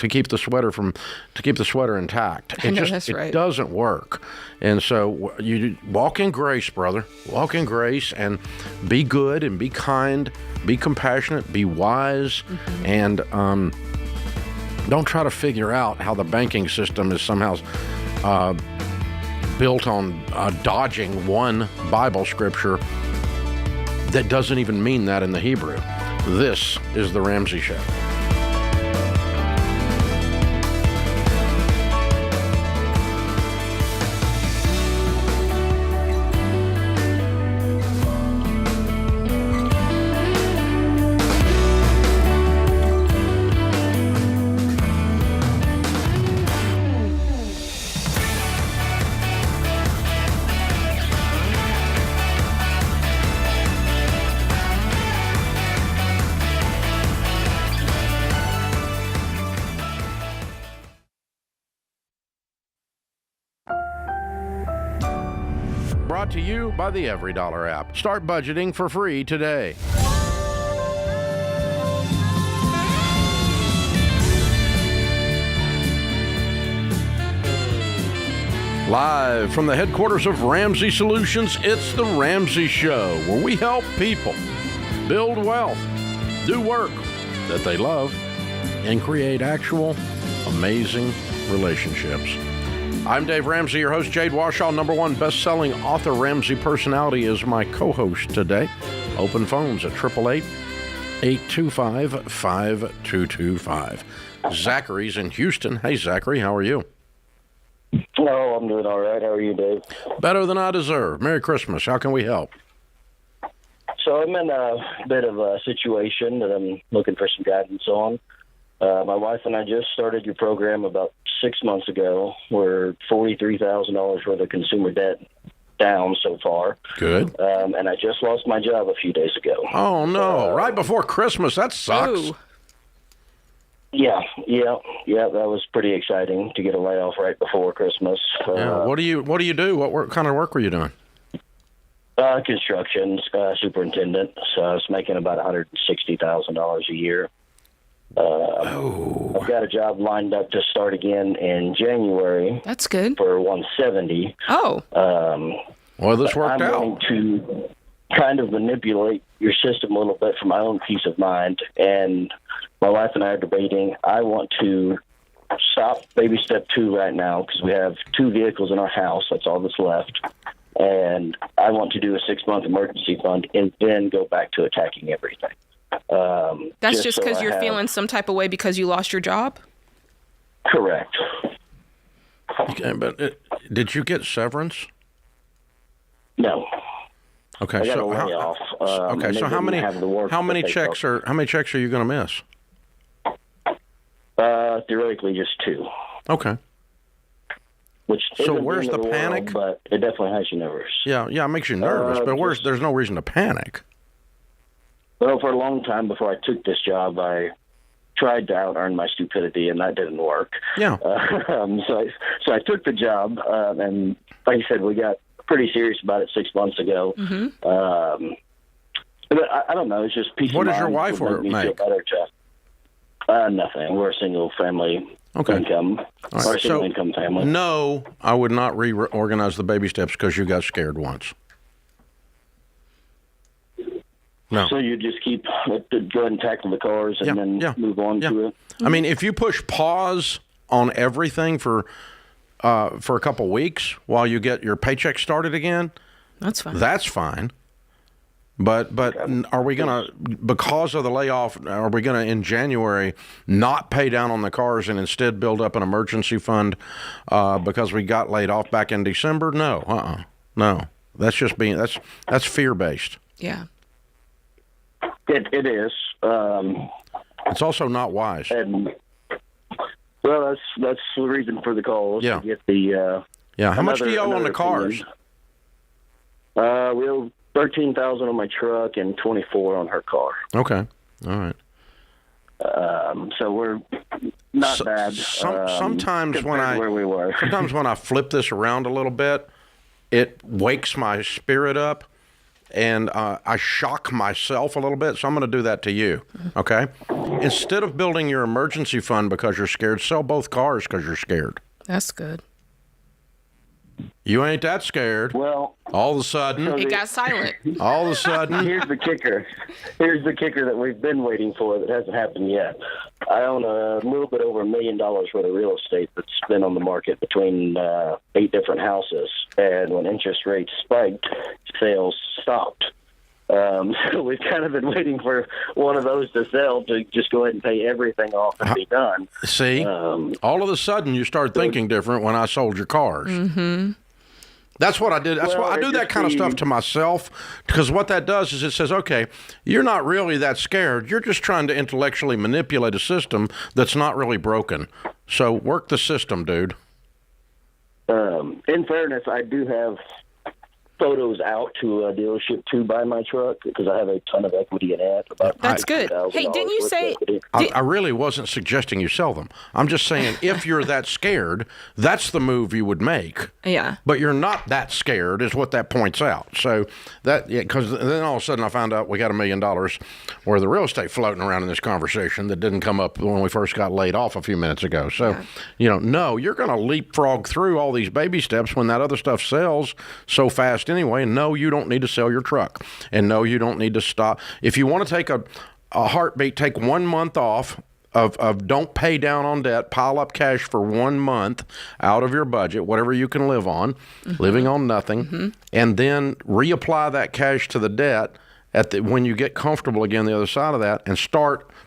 keep the sweater intact. It doesn't work. And so you walk in grace, brother. Walk in grace and be good and be kind, be compassionate, be wise, and don't try to figure out how the banking system is somehow built on dodging one Bible scripture that doesn't even mean that in the Hebrew. This is The Ramsey Show. Brought to you by the Every Dollar app. Start budgeting for free today. Live from the headquarters of Ramsey Solutions, it's The Ramsey Show, where we help people build wealth, do work that they love, and create actual amazing relationships. I'm Dave Ramsey, your host. Jade Warshaw, #1 best-selling author, Ramsey Personality, is my co-host today. Open phones at 888-825-5225. Zachary's in Houston. Hey, Zachary, how are you? Hello, I'm doing all right. How are you, Dave? Better than I deserve. Merry Christmas. How can we help? So I'm in a bit of a situation that I'm looking for some guidance on. My wife and I just started your program about 6 months ago. We're $43,000 worth of consumer debt down so far. Good. And I just lost my job a few days ago. Oh, no. Right before Christmas. That sucks. Ooh. Yeah. That was pretty exciting to get a layoff right before Christmas. What do you do? What kind of work were you doing? Construction superintendent. So I was making about $160,000 a year. I've got a job lined up to start again in January. That's good. For $170. Oh. Well, this worked out. I'm going to kind of manipulate your system a little bit for my own peace of mind. And my wife and I are debating. I want to stop baby step 2 right now because we have 2 vehicles in our house. That's all that's left. And I want to do a 6-month emergency fund and then go back to attacking everything. That's just because you're feeling some type of way because you lost your job? Correct. Okay, but did you get severance? No. Okay, I got so a layoff. okay, so how many checks are you going to miss? Theoretically, just 2. Okay. Which so where's the panic? World, but it definitely has you nervous. Yeah, it makes you nervous. But there's no reason to panic. Well, for a long time before I took this job, I tried to out-earn my stupidity, and that didn't work. Yeah. So I took the job, and like I said, we got pretty serious about it 6 months ago. Mm-hmm. But I don't know. It's just peace of mind. What does your wife make? Nothing. We're a single-family income. Right. Or a single-income family. No, I would not reorganize the baby steps because you got scared once. No. So you just go ahead and tackle the cars and then move on to it? I mean, if you push pause on everything for a couple weeks while you get your paycheck started again, that's fine. That's fine. But are we going to, because of the layoff, are we going to in January not pay down on the cars and instead build up an emergency fund because we got laid off back in December? No. No. That's just that's fear-based. Yeah. It is. It's also not wise. And, well, that's the reason for the call. Yeah. To get the how much do you owe on the cars? We owe $13,000 on my truck and $24,000 on her car. Okay. All right. So we're not bad. Sometimes when where we were. Sometimes when I flip this around a little bit, it wakes my spirit up. And I shock myself a little bit, so I'm going to do that to you, okay? Instead of building your emergency fund because you're scared, sell both cars because you're scared. That's good. You ain't that scared. Well, all of a sudden, it got silent. All of a sudden, here's the kicker. Here's the kicker that we've been waiting for that hasn't happened yet. I own a little bit over $1 million worth of real estate that's been on the market between 8 different houses, and when interest rates spiked, sales stopped. So we've kind of been waiting for one of those to sell to just go ahead and pay everything off and be done. See, all of a sudden you start thinking different when I sold your cars. Mm-hmm. That's what I did. That's why I do that kind of stuff to myself, because what that does is it says, okay, you're not really that scared. You're just trying to intellectually manipulate a system that's not really broken. So work the system, dude. In fairness, I do have photos out to a dealership to buy my truck because I have a ton of equity in it. That's good. Hey, didn't you say... I really wasn't suggesting you sell them. I'm just saying if you're that scared, that's the move you would make. Yeah. But you're not that scared is what that points out. So that, because then all of a sudden I found out we got $1 million worth of real estate floating around in this conversation that didn't come up when we first got laid off a few minutes ago. So, no, you're going to leapfrog through all these baby steps when that other stuff sells so fast anyway. No, you don't need to sell your truck. And no, you don't need to stop. If you want to take a heartbeat, take 1 month off of don't pay down on debt, pile up cash for 1 month out of your budget, whatever you can live on, living on nothing, and then reapply that cash to the debt when you get comfortable again the other side of that, and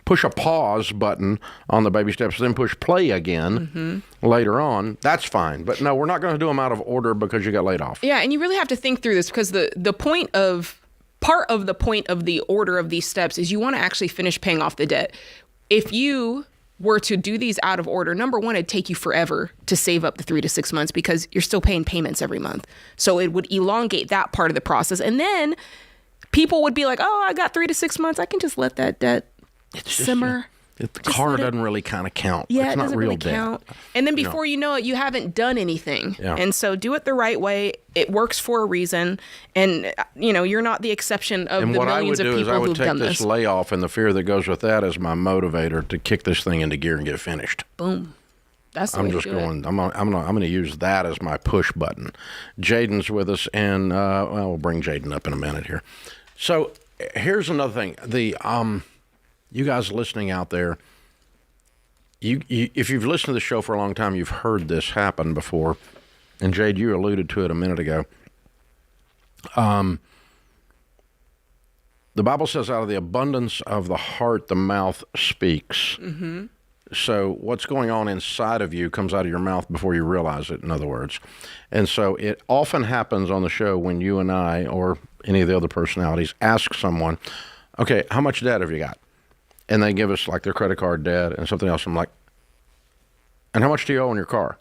push a pause button on the baby steps, then push play again later on. That's fine. But no, we're not going to do them out of order because you got laid off. Yeah, and you really have to think through this because part of the point of the order of these steps is you want to actually finish paying off the debt. If you were to do these out of order, number one, it'd take you forever to save up the 3 to 6 months because you're still paying payments every month. So it would elongate that part of the process. And then people would be like, oh, I got 3 to 6 months. I can just let that debt simmer. The car doesn't really kind of count. Yeah, it's it doesn't not real really count. And then before you know it, you haven't done anything. Yeah. And so do it the right way. It works for a reason. And, you're not the exception of the millions of people who've done this. I would take this layoff and the fear that goes with that as my motivator to kick this thing into gear and get finished. Boom. That's the way to do it. I'm going to use that as my push button. Jaden's with us, and we'll bring Jaden up in a minute here. So here's another thing. You guys listening out there, if you've listened to the show for a long time, you've heard this happen before. And Jade, you alluded to it a minute ago. The Bible says out of the abundance of the heart, the mouth speaks. So what's going on inside of you comes out of your mouth before you realize it, in other words. And so it often happens on the show when you and I or any of the other personalities ask someone, okay, how much debt have you got? And they give us like their credit card debt and something else. I'm like, and how much do you owe on your car?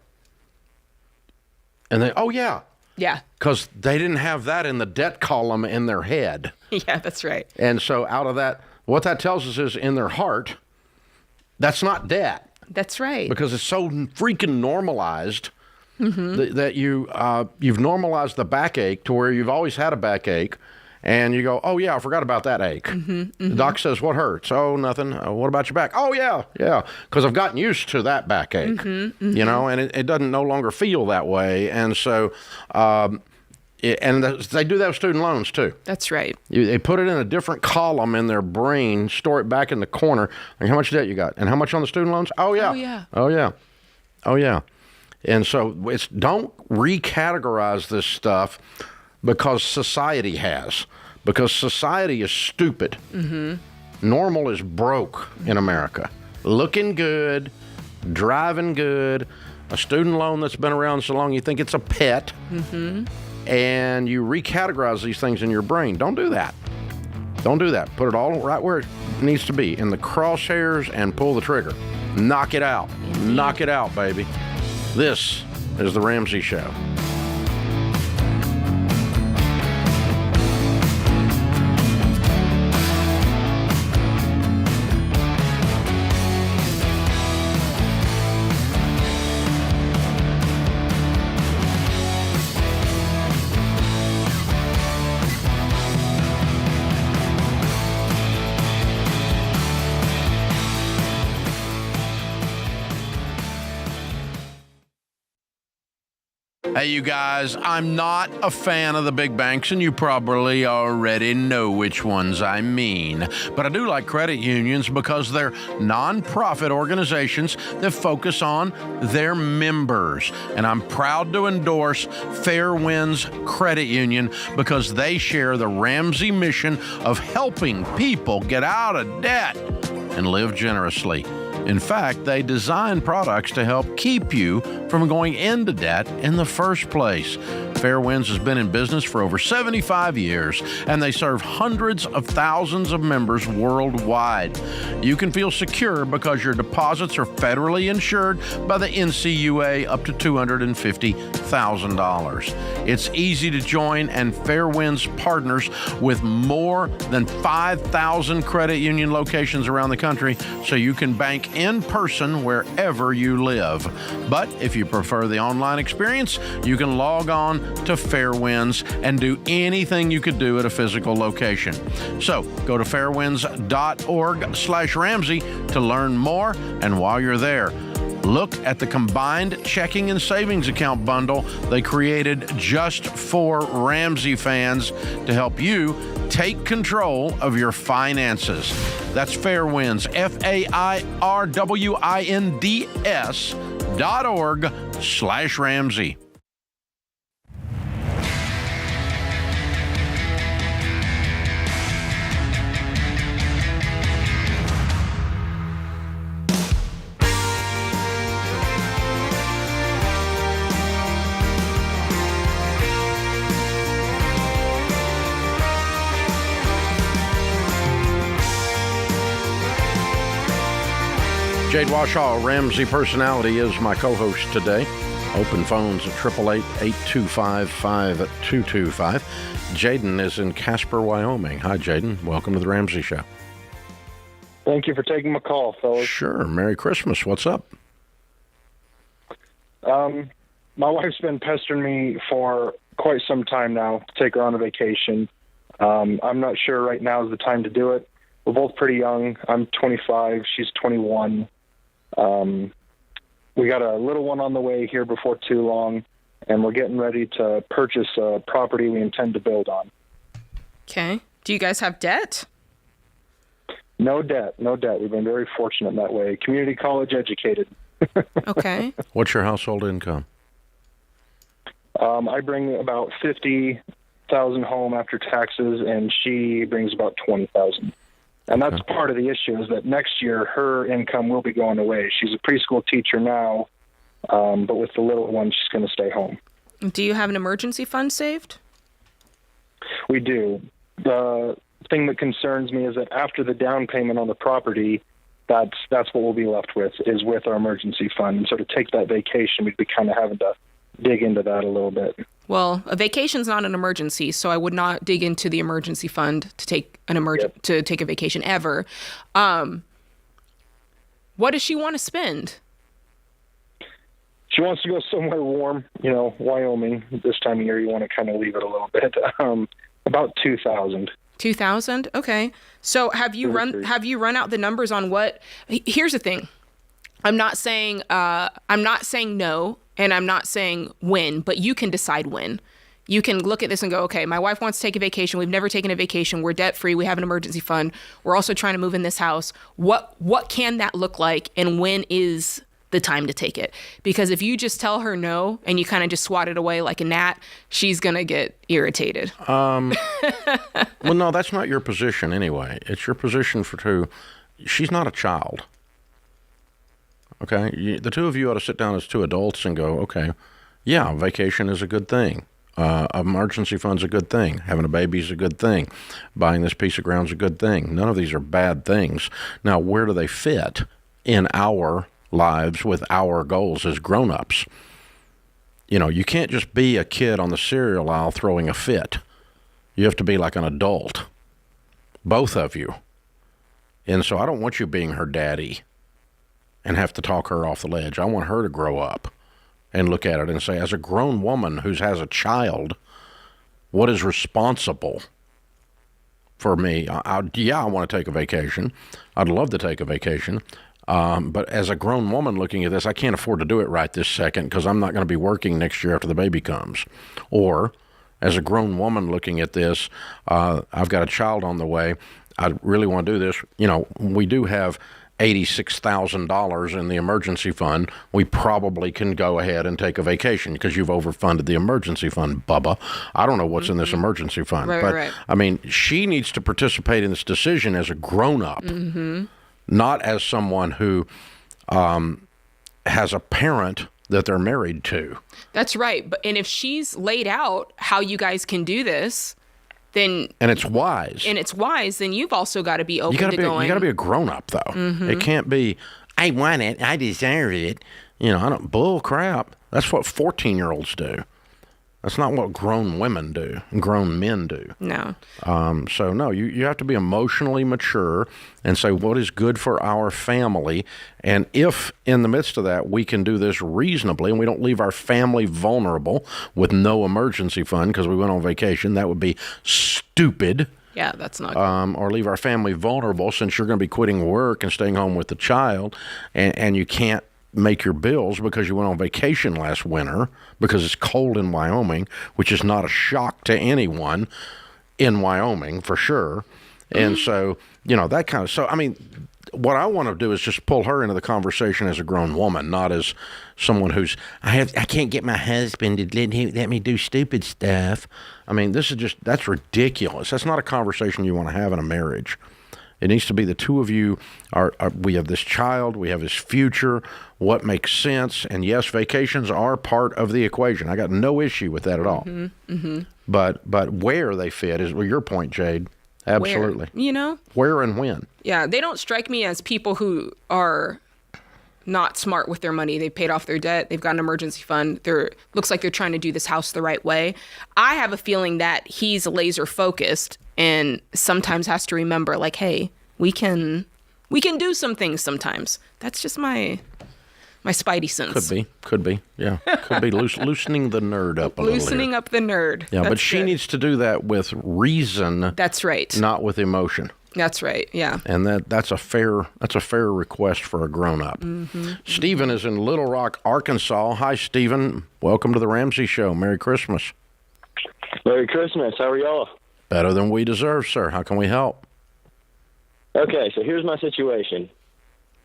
And they, oh, yeah. Yeah. Because they didn't have that in the debt column in their head. Yeah, that's right. And so out of that, what that tells us is in their heart, that's not debt. That's right. Because it's so freaking normalized that you've normalized the backache to where you've always had a backache. And you go, oh, yeah, I forgot about that ache. The doc says, what hurts? Oh, nothing. What about your back? Oh, yeah. Because I've gotten used to that backache, you know, and it doesn't no longer feel that way. And so, they do that with student loans, too. That's right. They put it in a different column in their brain, store it back in the corner. Like, how much debt you got? And how much on the student loans? Oh, yeah. Oh, yeah. Oh, yeah. Oh, yeah. And so don't recategorize this stuff because society has. Because society is stupid. Normal is broke in America. Looking good, driving good, a student loan that's been around so long you think it's a pet, and you recategorize these things in your brain. Don't do that. Don't do that. Put it all right where it needs to be, in the crosshairs, and pull the trigger. Knock it out. Knock it out, baby. This is The Ramsey Show. Hey, you guys, I'm not a fan of the big banks, and you probably already know which ones I mean. But I do like credit unions because they're nonprofit organizations that focus on their members. And I'm proud to endorse Fair Winds Credit Union because they share the Ramsey mission of helping people get out of debt and live generously. In fact, they design products to help keep you from going into debt in the first place. Fair Winds has been in business for over 75 years, and they serve hundreds of thousands of members worldwide. You can feel secure because your deposits are federally insured by the NCUA up to $250,000. It's easy to join, and Fair Winds partners with more than 5,000 credit union locations around the country, so you can bank in person wherever you live. But if you prefer the online experience, you can log on to Fairwinds and do anything you could do at a physical location. So go to fairwinds.org/Ramsey to learn more. And while you're there, look at the combined checking and savings account bundle they created just for Ramsey fans to help you take control of your finances. That's Fairwinds, FAIRWINDS.org/Ramsey. Jade Warshaw, Ramsey personality, is my co-host today. Open phones at 888-825-5225. Jaden is in Casper, Wyoming. Hi, Jaden. Welcome to the Ramsey Show. Thank you for taking my call, fellas. Sure. Merry Christmas. What's up? My wife's been pestering me for quite some time now to take her on a vacation. I'm not sure right now is the time to do it. We're both pretty young. I'm 25. She's 21. We got a little one on the way here before too long, and we're getting ready to purchase a property we intend to build on. Okay. Do you guys have debt? No debt. We've been very fortunate in that way. Community college educated. Okay. What's your household income? I bring about $50,000 home after taxes, and she brings about $20,000. And that's part of the issue, is that next year her income will be going away. She's a preschool teacher now, but with the little one, she's going to stay home. Do you have an emergency fund saved? We do. The thing that concerns me is that after the down payment on the property, that's what we'll be left with, is with our emergency fund. And so to take that vacation, we'd be kind of having to dig into that a little bit. Well, a vacation's not an emergency, so I would not dig into the emergency fund to take to take a vacation ever. What does she want to spend? She wants to go somewhere warm, Wyoming. This time of year, you want to kind of leave it a little bit. About 2,000. 2,000? Okay. So have you run out the numbers on what? Here's the thing. I'm not saying no, and I'm not saying when, but you can decide when. You can look at this and go, okay, my wife wants to take a vacation. We've never taken a vacation. We're debt free. We have an emergency fund. We're also trying to move in this house. What can that look like, and when is the time to take it? Because if you just tell her no and you kind of just swat it away like a gnat, she's going to get irritated. Well, no, that's not your position anyway. It's your position she's not a child. Okay? The two of you ought to sit down as two adults and go, okay, yeah, vacation is a good thing. Emergency fund's a good thing. Having a baby's a good thing. Buying this piece of ground's a good thing. None of these are bad things. Now, where do they fit in our lives with our goals as grown-ups? You can't just be a kid on the cereal aisle throwing a fit. You have to be like an adult, both of you. And so I don't want you being her daddy and have to talk her off the ledge. I want her to grow up and look at it and say, as a grown woman who has a child, what is responsible for me? I want to take a vacation. I'd love to take a vacation. But as a grown woman looking at this, I can't afford to do it right this second because I'm not going to be working next year after the baby comes. Or as a grown woman looking at this, I've got a child on the way. I really want to do this. We do have $86,000 in the emergency fund. We probably can go ahead and take a vacation because you've overfunded the emergency fund, Bubba. I don't know what's in this emergency fund. Right. I mean, she needs to participate in this decision as a grown-up. Not as someone who has a parent that they're married to. That's right. And if she's laid out how you guys can do this, then... And it's wise. Then you've also got to be open to going... You got to be a grown-up, though. It can't be, I want it, I deserve it. Bull crap. That's what 14-year-olds do. That's not what grown women do and grown men do. No. So, no, you have to be emotionally mature and say what is good for our family. And if in the midst of that we can do this reasonably and we don't leave our family vulnerable with no emergency fund because we went on vacation, that would be stupid. Yeah, that's not good. Or leave our family vulnerable since you're going to be quitting work and staying home with the child and you can't make your bills because you went on vacation last winter because it's cold in Wyoming, which is not a shock to anyone in Wyoming for sure. And so, that kind of, so, I mean, what I want to do is just pull her into the conversation as a grown woman, not as someone who's, I can't get my husband to let me do stupid stuff. I mean, that's ridiculous. That's not a conversation you want to have in a marriage. It needs to be the two of you we have this child, we have his future, what makes sense. And yes, vacations are part of the equation. I got no issue with that at all. But where they fit is your point, Jade. Absolutely. Where? Where and when. Yeah, they don't strike me as people who are not smart with their money. They've paid off their debt. They've got an emergency fund. Looks like they're trying to do this house the right way. I have a feeling that he's laser focused and sometimes has to remember, like, hey, we can do some things sometimes. That's just my spidey sense. Could be. Yeah, could be loosening the nerd up a little. Loosening up the nerd. Yeah, but she needs to do that with reason. That's right. Not with emotion. That's right. Yeah. And that's a fair request for a grown-up. Stephen is in Little Rock, Arkansas. Hi, Stephen. Welcome to the Ramsey Show. Merry Christmas. Merry Christmas. How are y'all? Better than we deserve, sir. How can we help? Okay, so here's my situation.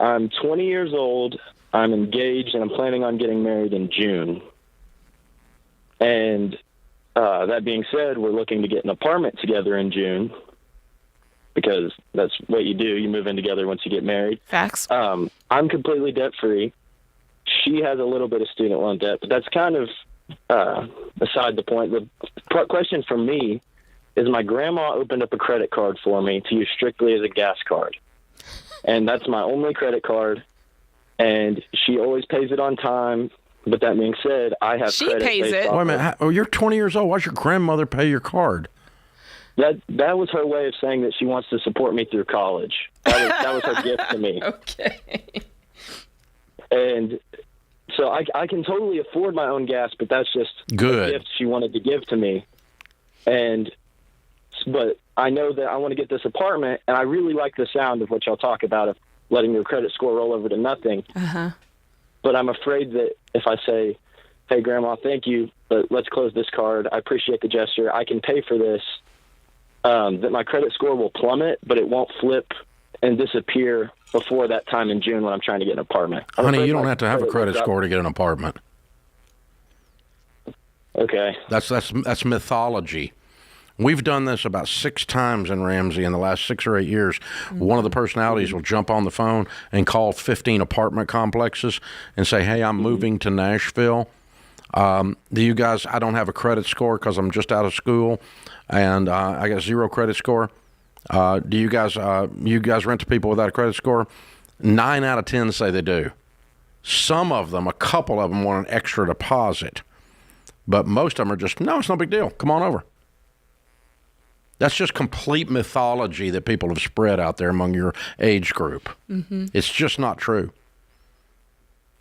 I'm 20 years old. I'm engaged, and I'm planning on getting married in June. And that being said, we're looking to get an apartment together in June. because that's what you do. You move in together once you get married. Facts. I'm completely debt-free. She has a little bit of student loan debt, but that's kind of beside the point. The question for me is my grandma opened up a credit card for me to use strictly as a gas card. And that's my only credit card. And she always pays it on time. But that being said, I have she credit. Pays it. Wait a minute. You're 20 years old. Why does your grandmother pay your card? That was her way of saying that she wants to support me through college. That was her gift to me. Okay. And so I can totally afford my own gas, but that's just good. A gift she wanted to give to me. But I know that I want to get this apartment, and I really like the sound of what y'all talk about of letting your credit score roll over to nothing. Uh-huh. But I'm afraid that if I say, hey, Grandma, thank you, but let's close this card. I appreciate the gesture. I can pay for this. That my credit score will plummet, but it won't flip and disappear before that time in June when I'm trying to get an apartment. Honey, you don't have to have a credit score to get an apartment. Okay. That's mythology. We've done this about 6 times in Ramsey in the last 6 or 8 years. Mm-hmm. One of the personalities will jump on the phone and call 15 apartment complexes and say, hey, I'm moving to Nashville. Do you guys, I don't have a credit score because I'm just out of school, and I got 0 credit score. Do you guys rent to people without a credit score? 9 out of 10 say they do. Some of them, a couple of them, want an extra deposit. But most of them are just, no, it's no big deal. Come on over. That's just complete mythology that people have spread out there among your age group. Mm-hmm. It's just not true.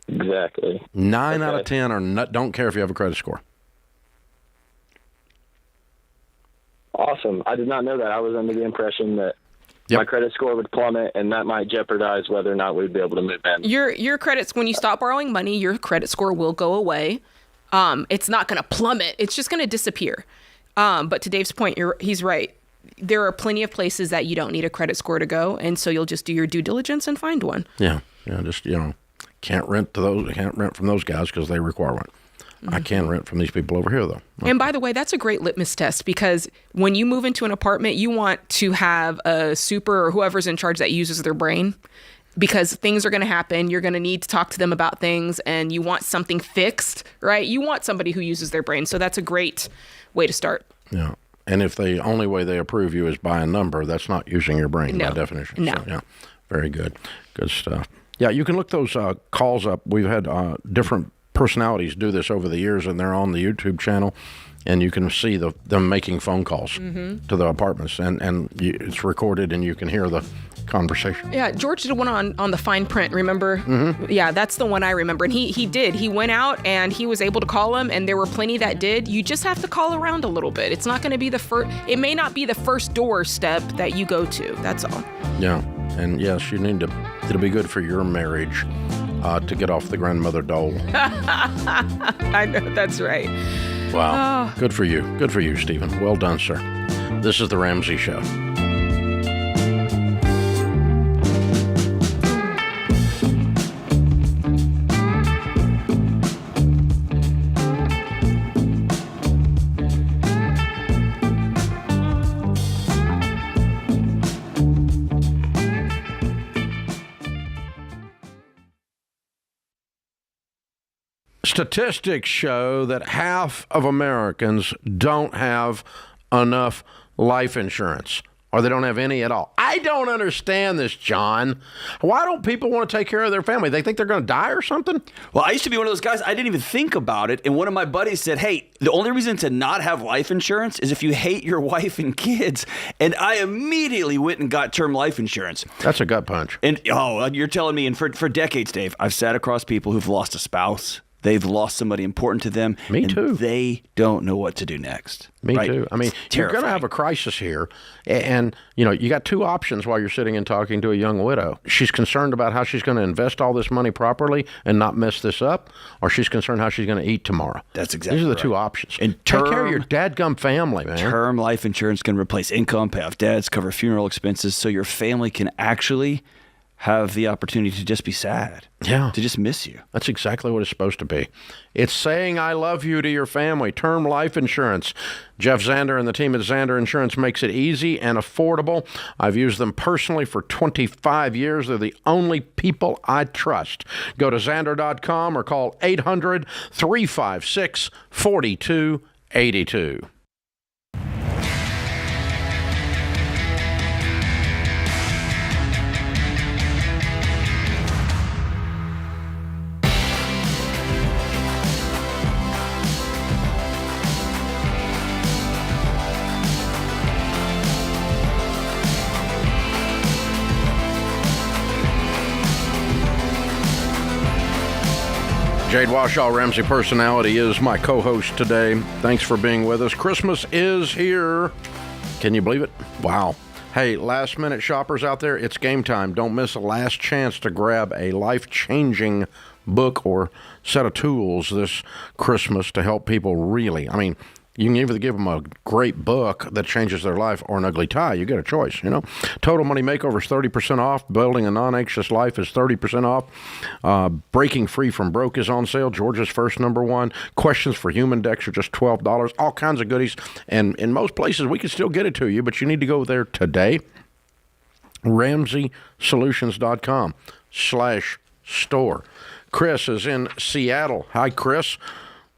Exactly. 9 out of 10 don't care if you have a credit score. Awesome. I did not know that. I was under the impression that my credit score would plummet, and that might jeopardize whether or not we'd be able to move in. Your credits, when you stop borrowing money, your credit score will go away. It's not going to plummet. It's just going to disappear. But to Dave's point, he's right. There are plenty of places that you don't need a credit score to go, and so you'll just do your due diligence and find one. Yeah. Just can't rent from those guys because they require one. Mm-hmm. I can rent from these people over here, though. And by the way, that's a great litmus test, because when you move into an apartment, you want to have a super or whoever's in charge that uses their brain, because things are going to happen. You're going to need to talk to them about things, and you want something fixed, right? You want somebody who uses their brain. So that's a great way to start. Yeah. And if the only way they approve you is by a number, that's not using your brain by definition. No. So, yeah, very good. Good stuff. Yeah, you can look those calls up. We've had different personalities do this over the years, and they're on the YouTube channel, and you can see them making phone calls to the apartments, and it's recorded, and you can hear the conversation. Yeah, George did one on the fine print, remember? Mm-hmm. Yeah, that's the one I remember. And he did. He went out and he was able to call them, and there were plenty that did. You just have to call around a little bit. It's not going to be it may not be the first door step that you go to. That's all. Yeah. And yes, it'll be good for your marriage to get off the grandmother dole. I know, that's right. Wow. Good for you. Good for you, Stephen. Well done, sir. This is The Ramsey Show. Statistics show that half of Americans don't have enough life insurance, or they don't have any at all. I don't understand this, John. Why don't people want to take care of their family? They think they're going to die or something? Well, I used to be one of those guys. I didn't even think about it. And one of my buddies said, hey, the only reason to not have life insurance is if you hate your wife and kids. And I immediately went and got term life insurance. That's a gut punch. And, you're telling me, and for decades, Dave, I've sat across people who've lost a spouse. They've lost somebody important to them. Me too. They don't know what to do next. Me too. I mean, you're going to have a crisis here. And, you got 2 options while you're sitting and talking to a young widow. She's concerned about how she's going to invest all this money properly and not mess this up, or she's concerned how she's going to eat tomorrow. That's exactly These are the right. 2 options. And take care of your dadgum family, man. Term life insurance can replace income, pay off debts, cover funeral expenses, so your family can actually have the opportunity to just be sad. Yeah. To just miss you. That's exactly what it's supposed to be. It's saying I love you to your family. Term life insurance. Jeff Zander and the team at Zander Insurance makes it easy and affordable. I've used them personally for 25 years. They're the only people I trust. Go to Zander.com or call 800-356-4282. Jade Warshaw, Ramsey Personality, is my co-host today. Thanks for being with us. Christmas is here. Can you believe it? Wow. Hey, last-minute shoppers out there, it's game time. Don't miss a last chance to grab a life-changing book or set of tools this Christmas to help people really. I mean, you can either give them a great book that changes their life or an ugly tie. You get a choice, you know. Total Money Makeover is 30% off. Building a Non-Anxious Life is 30% off. Breaking Free from Broke is on sale. Georgia's First #1. Questions for Human Decks are just $12. All kinds of goodies. And in most places, we can still get it to you, but you need to go there today. RamseySolutions.com/store. Chris is in Seattle. Hi, Chris.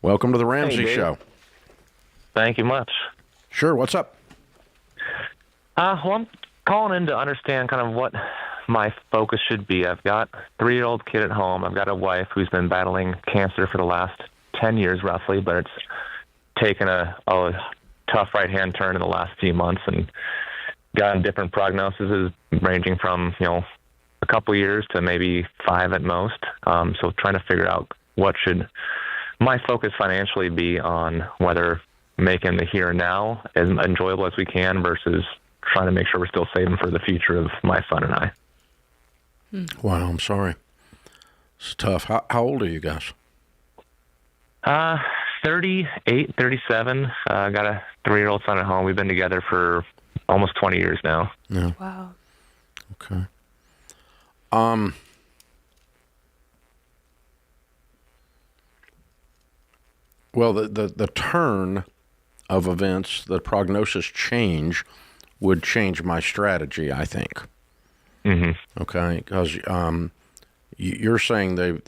Welcome to the Ramsey Show. Thank you much. Sure. What's up? Well, I'm calling in to understand kind of what my focus should be. I've got a 3-year-old kid at home. I've got a wife who's been battling cancer for the last 10 years roughly, but it's taken a tough right-hand turn in the last few months and gotten different prognoses ranging from, a couple years to maybe 5 at most. So trying to figure out what should my focus financially be on, whether making the here and now as enjoyable as we can versus trying to make sure we're still saving for the future of my son and I. Wow, I'm sorry. It's tough. How old are you guys? 38, 37. I got a 3-year-old son at home. We've been together for almost 20 years now. Yeah. Wow. Okay. Well, the turn of events, the prognosis change, would change my strategy, I think. Mm-hmm. Okay, because you're saying they've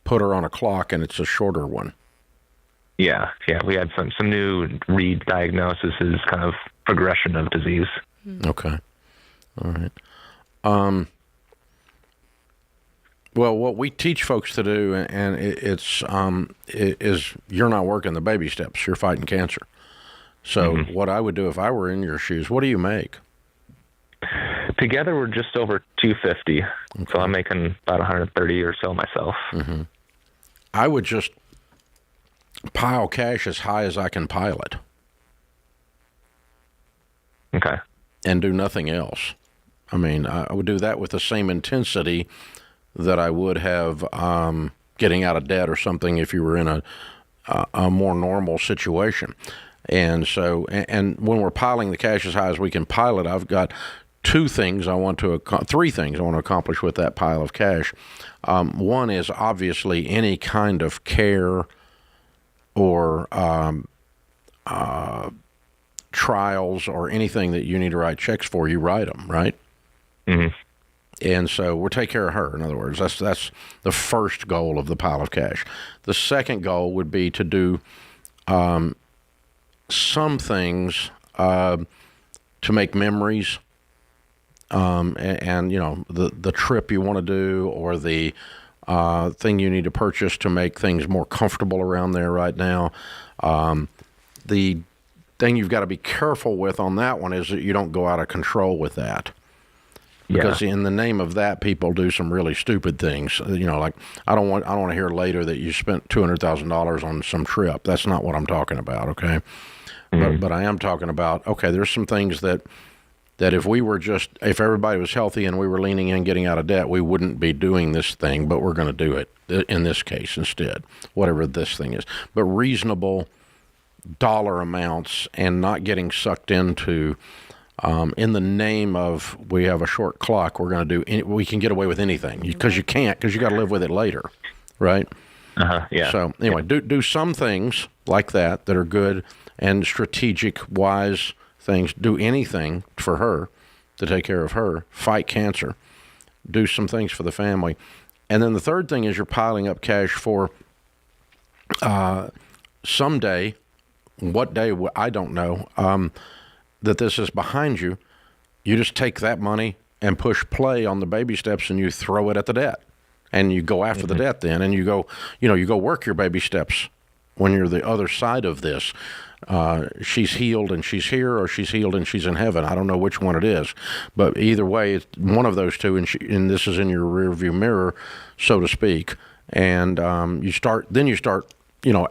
put her on a clock and it's a shorter one. Yeah. We had some new re-diagnoses, kind of progression of disease. Okay. All right. Well, what we teach folks to do, and is you're not working the baby steps. You're fighting cancer. So what I would do if I were in your shoes, what do you make? Together, we're just over $250. Okay. So I'm making about $130 or so myself. Mm-hmm. I would just pile cash as high as I can pile it. Okay. And do nothing else. I mean, I would do that with the same intensity that I would have getting out of debt or something if you were in a more normal situation. And so, and when we're piling the cash as high as we can pile it, I've got three things I want to accomplish with that pile of cash. One is obviously any kind of care or trials or anything that you need to write checks for, you write them, right? Mm-hmm. And so we'll take care of her. In other words, that's the first goal of the pile of cash. The second goal would be to do some things to make memories, and the trip you want to do or the thing you need to purchase to make things more comfortable around there right now. The thing you've got to be careful with on that one is that you don't go out of control with that. Because in the name of that, people do some really stupid things. Like I don't want to hear later that you spent $200,000 on some trip. That's not what I'm talking about. Okay, but I am talking about there's some things that if everybody was healthy and we were leaning in, getting out of debt, we wouldn't be doing this thing. But we're going to do it in this case instead, whatever this thing is. But reasonable dollar amounts and not getting sucked into in the name of we have a short clock, we can get away with anything because you can't, because you got to live with it later, right? Yeah. So anyway, do some things like that are good and strategic, wise things. Do anything for her to take care of her. Fight cancer. Do some things for the family. And then the third thing is you're piling up cash for someday, what day, I don't know, that this is behind you. You just take that money and push play on the baby steps and you throw it at the debt. And you go after the debt then, and you go work your baby steps when you're the other side of this. She's healed and she's here, or she's healed and she's in heaven. I don't know which one it is, but either way, it's one of those two, and this is in your rearview mirror, so to speak. And you start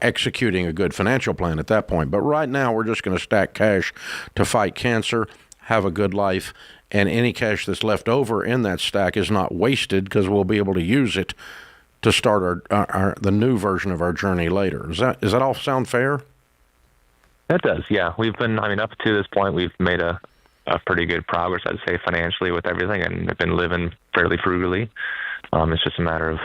executing a good financial plan at that point. But right now, we're just going to stack cash to fight cancer, have a good life, and any cash that's left over in that stack is not wasted because we'll be able to use it to start the new version of our journey later. Does that all sound fair? It does, yeah. We've been, up to this point, we've made a pretty good progress, I'd say, financially with everything, and have been living fairly frugally. It's just a matter of...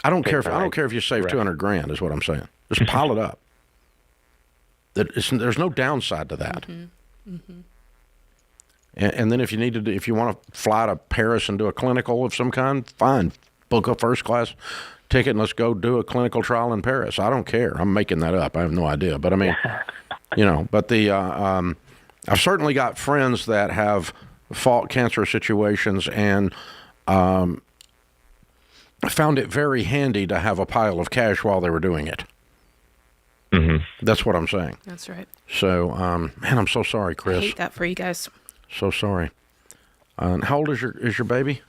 I don't care if you save $200,000 is what I'm saying. Just pile it up. There's no downside to that. Mm-hmm. Mm-hmm. And then if you want to fly to Paris and do a clinical of some kind, fine. Book a first class ticket and let's go do a clinical trial in Paris. I don't care. I'm making that up. I have no idea. But I mean, I've certainly got friends that have fought cancer situations and found it very handy to have a pile of cash while they were doing it. Mm-hmm. That's what I'm saying. That's right. So, man, I'm so sorry, Chris. I hate that for you guys. So sorry. How old is your baby?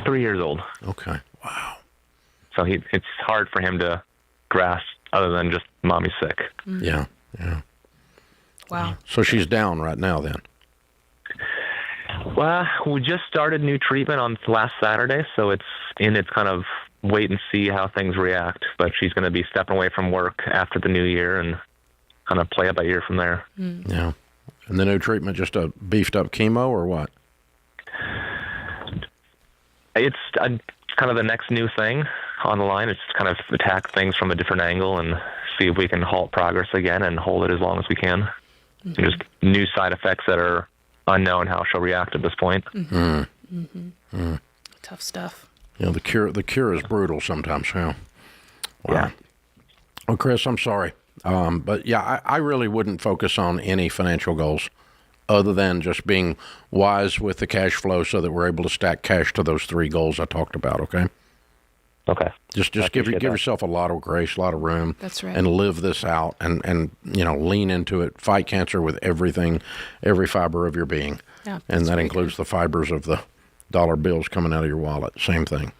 3 years old. Okay. Wow. So it's hard for him to grasp other than just mommy's sick. Mm-hmm. Yeah. Wow. So she's down right now then? Well, we just started new treatment on last Saturday, so it's kind of wait and see how things react. But she's going to be stepping away from work after the new year and kind of play it by ear from there. Mm. Yeah. And the new treatment, just a beefed up chemo or what? It's kind of the next new thing on the line. It's kind of attack things from a different angle and see if we can halt progress again and hold it as long as we can. Mm-hmm. There's new side effects that are unknown how she'll react at this point. Mm-hmm. Mm-hmm. Mm. Tough stuff. Yeah, the cure is brutal sometimes. Yeah. Wow. Yeah. Well, Chris, I'm sorry. But yeah, I really wouldn't focus on any financial goals other than just being wise with the cash flow so that we're able to stack cash to those three goals I talked about, okay? Okay. Just give yourself a lot of grace, a lot of room. That's right. And live this out and lean into it. Fight cancer with everything, every fiber of your being. Yeah, and that includes the fibers of the dollar bills coming out of your wallet. Same thing.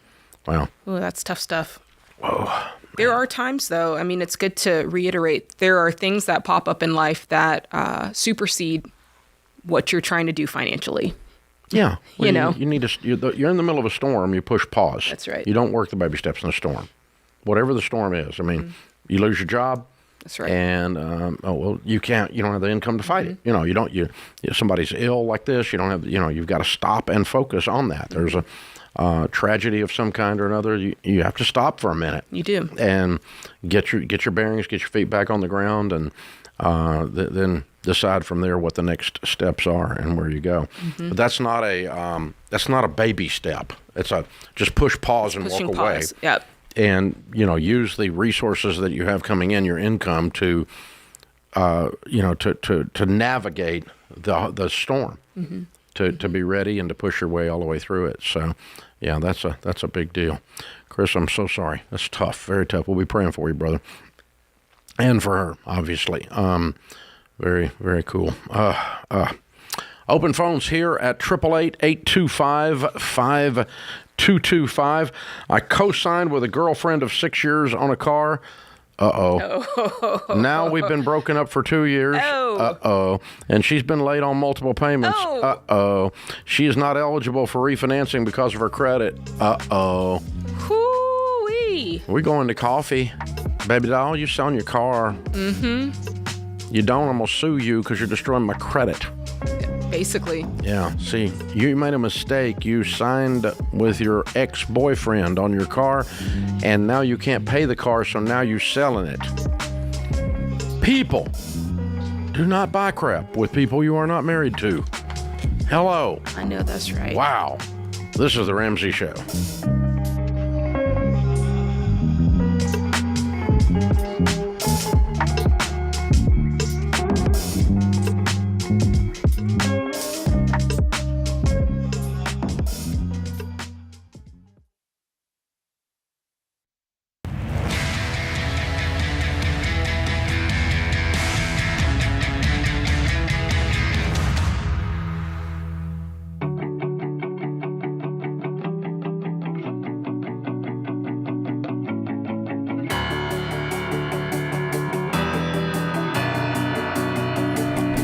Wow. Oh, that's tough stuff. Whoa. There are times, though, it's good to reiterate, there are things that pop up in life that supersede what you're trying to do financially. Yeah. Well, you need to, you're in the middle of a storm, you push pause. That's right. You don't work the baby steps in the storm. Whatever the storm is. You lose your job. That's right. And, you don't have the income to fight it. Somebody's ill like this, you don't have, you've got to stop and focus on that. There's a tragedy of some kind or another, you have to stop for a minute. You do. And get your bearings, get your feet back on the ground, and then decide from there what the next steps are and where you go. Mm-hmm. But that's not a baby step. It's a just push pause and walk away. Yep. And use the resources that you have coming in, your income, to to navigate the storm. Mm-hmm. To be ready and to push your way all the way through it. So, yeah, that's a big deal. Chris, I'm so sorry. That's tough, very tough. We'll be praying for you, brother. And for her, obviously. Very, very cool. Open phones here at 888-825-5225. I co-signed with a girlfriend of 6 years on a car. Uh-oh. Now we've been broken up for 2 years. Oh. Uh-oh. And she's been late on multiple payments. Oh. Uh-oh. She is not eligible for refinancing because of her credit. Uh-oh. Hoo-wee. We're going to coffee. Baby doll, you selling your car. Mm-hmm. You don't, I'm going to sue you because you're destroying my credit. Basically. Yeah, see, you made a mistake. You signed with your ex-boyfriend on your car, and now you can't pay the car, so now you're selling it. People, do not buy crap with people you are not married to. Hello. I know that's right. Wow. This is The Ramsey Show.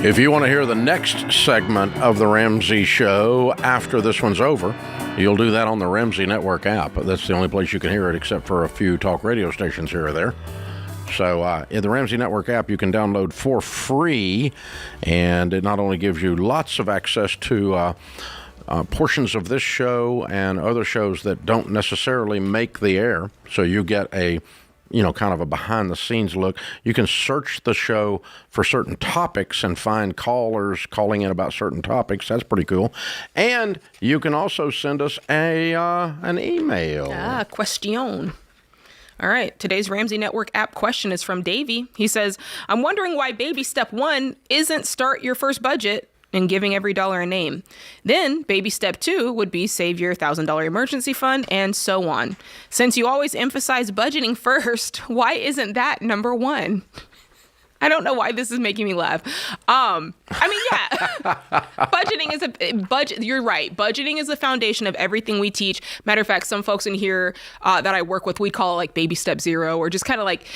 If you want to hear the next segment of The Ramsey Show after this one's over, you'll do that on the Ramsey Network app. That's the only place you can hear it, except for a few talk radio stations here or there. So in the Ramsey Network app, you can download for free, and it not only gives you lots of access to portions of this show and other shows that don't necessarily make the air, so you get a kind of a behind-the-scenes look. You can search the show for certain topics and find callers calling in about certain topics. That's pretty cool. And you can also send us an email. Question. All right. Today's Ramsey Network app question is from Davey. He says, I'm wondering why baby step 1 isn't start your first budget and giving every dollar a name. Then baby step 2 would be save your $1,000 emergency fund and so on. Since you always emphasize budgeting first, why isn't that number 1? I don't know why this is making me laugh. Budgeting is budget. You're right. Budgeting is the foundation of everything we teach. Matter of fact, some folks in here that I work with, we call it like baby step 0, or just kind of like,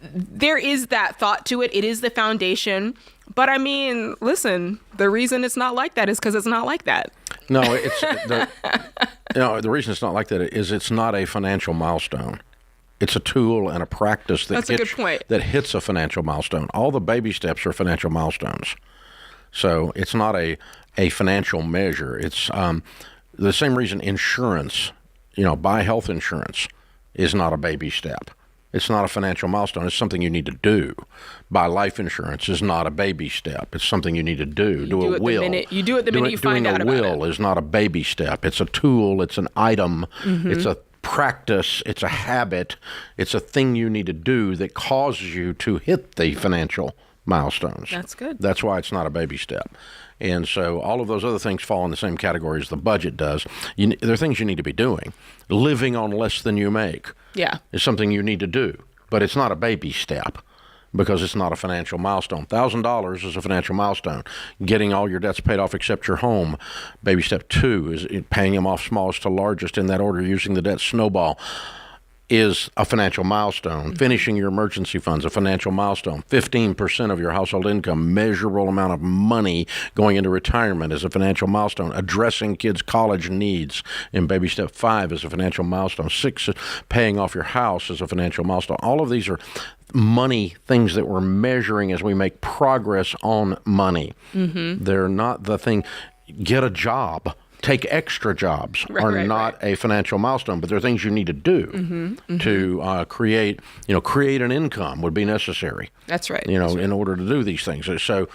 there is that thought to it. It is the foundation. But I mean, listen, the reason it's not like that is because it's not like that. No, the reason it's not like that is it's not a financial milestone. It's a tool and a practice that hits a financial milestone. All the baby steps are financial milestones. So it's not a financial measure. It's the same reason insurance, buy health insurance is not a baby step. It's not a financial milestone. It's something you need to do. Buy life insurance is not a baby step. It's something you need to do. Do a will. You do it the minute you find out about it. Doing a will is not a baby step. It's a tool. It's an item. Mm-hmm. It's a practice. It's a habit. It's a thing you need to do that causes you to hit the financial milestones. That's good. That's why it's not a baby step. And so all of those other things fall in the same category as the budget does. There are things you need to be doing. Living on less than you make is something you need to do. But it's not a baby step because it's not a financial milestone. $1,000 is a financial milestone. Getting all your debts paid off except your home. Baby step 2 is paying them off smallest to largest in that order, using the debt snowball, is a financial milestone. Mm-hmm. Finishing your emergency funds, a financial milestone. 15% of your household income, measurable amount of money going into retirement, is a financial milestone. Addressing kids' college needs in baby step 5 is a financial milestone. 6, paying off your house is a financial milestone. All of these are money things that we're measuring as we make progress on money. Mm-hmm. They're not the thing. Get a job. Take extra jobs are not a financial milestone, but they're things you need to do to create an income would be necessary. That's right. In order to do these things. So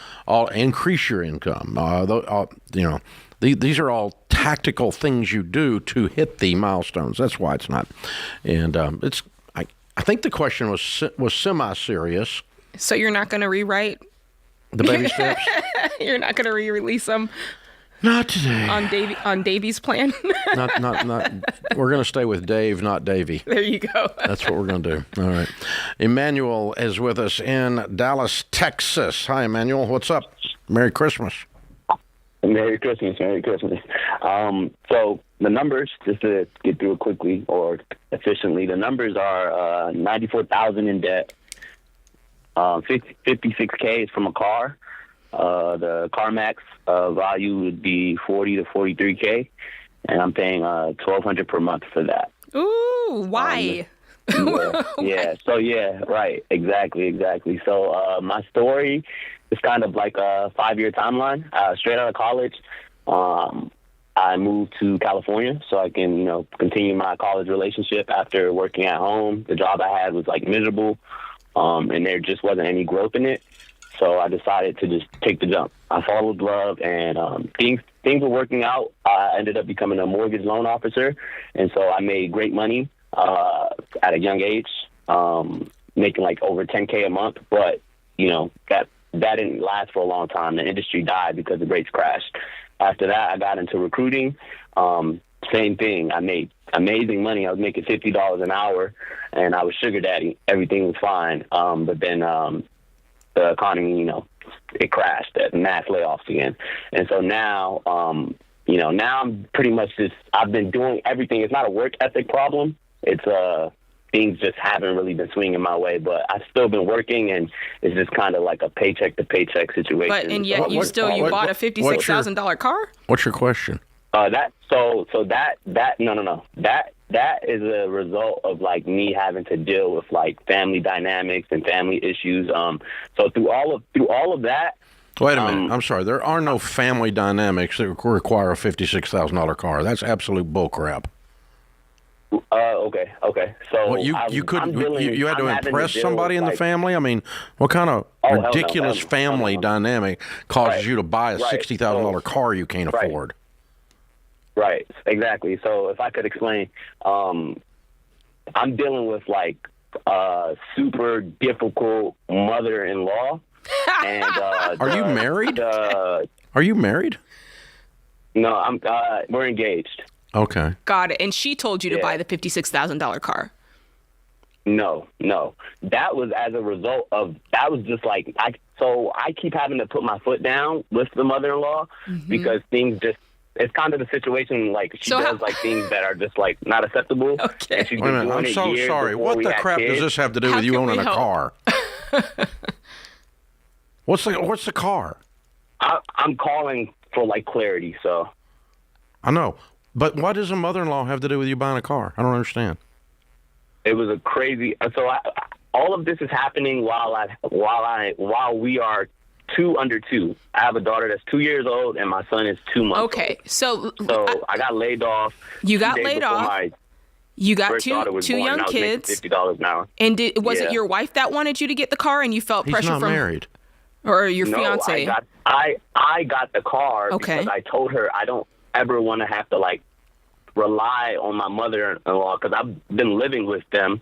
increase your income. These are all tactical things you do to hit the milestones. That's why it's not. And I think the question was semi-serious. So you're not going to rewrite the baby steps? You're not going to re-release them? Not today. On Davey's plan? not. We're going to stay with Dave, not Davey. There you go. That's what we're going to do. All right. Emmanuel is with us in Dallas, Texas. Hi, Emmanuel. What's up? Merry Christmas. Merry Christmas. Merry Christmas. So the numbers, just to get through it quickly or efficiently, the numbers are $94,000 in debt. $56K is from a car. The CarMax value would be $40 to $43K, and I'm paying $1,200 per month for that. Ooh, why? Yeah. So yeah, right. Exactly. So my story is kind of like a 5-year timeline. Straight out of college, I moved to California so I can, continue my college relationship after working at home. The job I had was like miserable, and there just wasn't any growth in it. So I decided to just take the jump. I followed love, and things were working out. I ended up becoming a mortgage loan officer, and so I made great money at a young age, making like over $10K a month. But that didn't last for a long time. The industry died because the rates crashed. After that, I got into recruiting. Same thing. I made amazing money. I was making $50 an hour, and I was sugar daddy. Everything was fine. But then the economy, it crashed. Mass layoffs again. And so now, now I'm pretty much I've been doing everything. It's not a work ethic problem. It's things just haven't really been swinging my way, but I've still been working, and it's just kind of like a paycheck to paycheck situation. But and yet you bought a $56,000 car? What's your question? That is a result of like me having to deal with like family dynamics and family issues. So through all of that. Wait a minute. I'm sorry. There are no family dynamics that require a $56,000 car. That's absolute bullcrap. Okay. So you had to impress somebody in the family? I mean, what kind of ridiculous family dynamic causes you to buy a $60,000 car you can't afford? Right, exactly. So if I could explain, I'm dealing with like a super difficult mother-in-law. And are you married? Are you married? No, we're engaged. Okay. Got it. And she told you to buy the $56,000 car. No. That was as a result of, that was just like, I keep having to put my foot down with the mother-in-law because things just, it's kind of the situation like she does like things that are just like not acceptable. Okay. And she's Wait a minute. I'm so sorry. What the crap does this have to do with you owning a car? What's the car? I'm calling for like clarity, so. I know. But what does a mother-in-law have to do with you buying a car? I don't understand. It was a crazy. So all of this is happening while we are 2 under 2. I have a daughter that's 2 years old, and my son is 2 months. Okay, old. So I got laid off. You got laid off. You got two young kids. $50 an hour. And was it your wife that wanted you to get the car, and you felt pressure from? He's not married. Or your fiance? I got the car because I told her I don't ever want to have to like rely on my mother-in-law because I've been living with them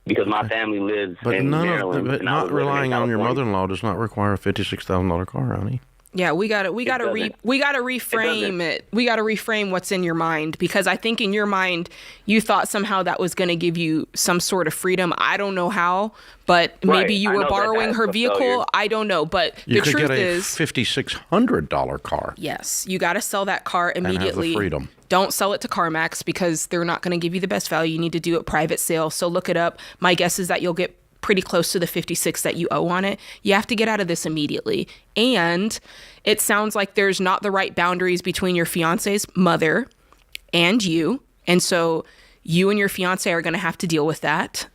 because my family lives in Maryland. But not relying on your mother-in-law does not require a $56,000 car, honey. Yeah, we got to reframe it. We got to reframe what's in your mind, because I think in your mind you thought somehow that was going to give you some sort of freedom. I don't know how, but maybe you were borrowing her vehicle. I don't know, but the truth is, you could get a $5,600 car. Yes, you got to sell that car immediately. And have the freedom. Don't sell it to CarMax because they're not going to give you the best value. You need to do it private sale. So look it up. My guess is that you'll get pretty close to the 56 that you owe on it. You have to get out of this immediately. And it sounds like there's not the right boundaries between your fiance's mother and you. And so you and your fiance are going to have to deal with that.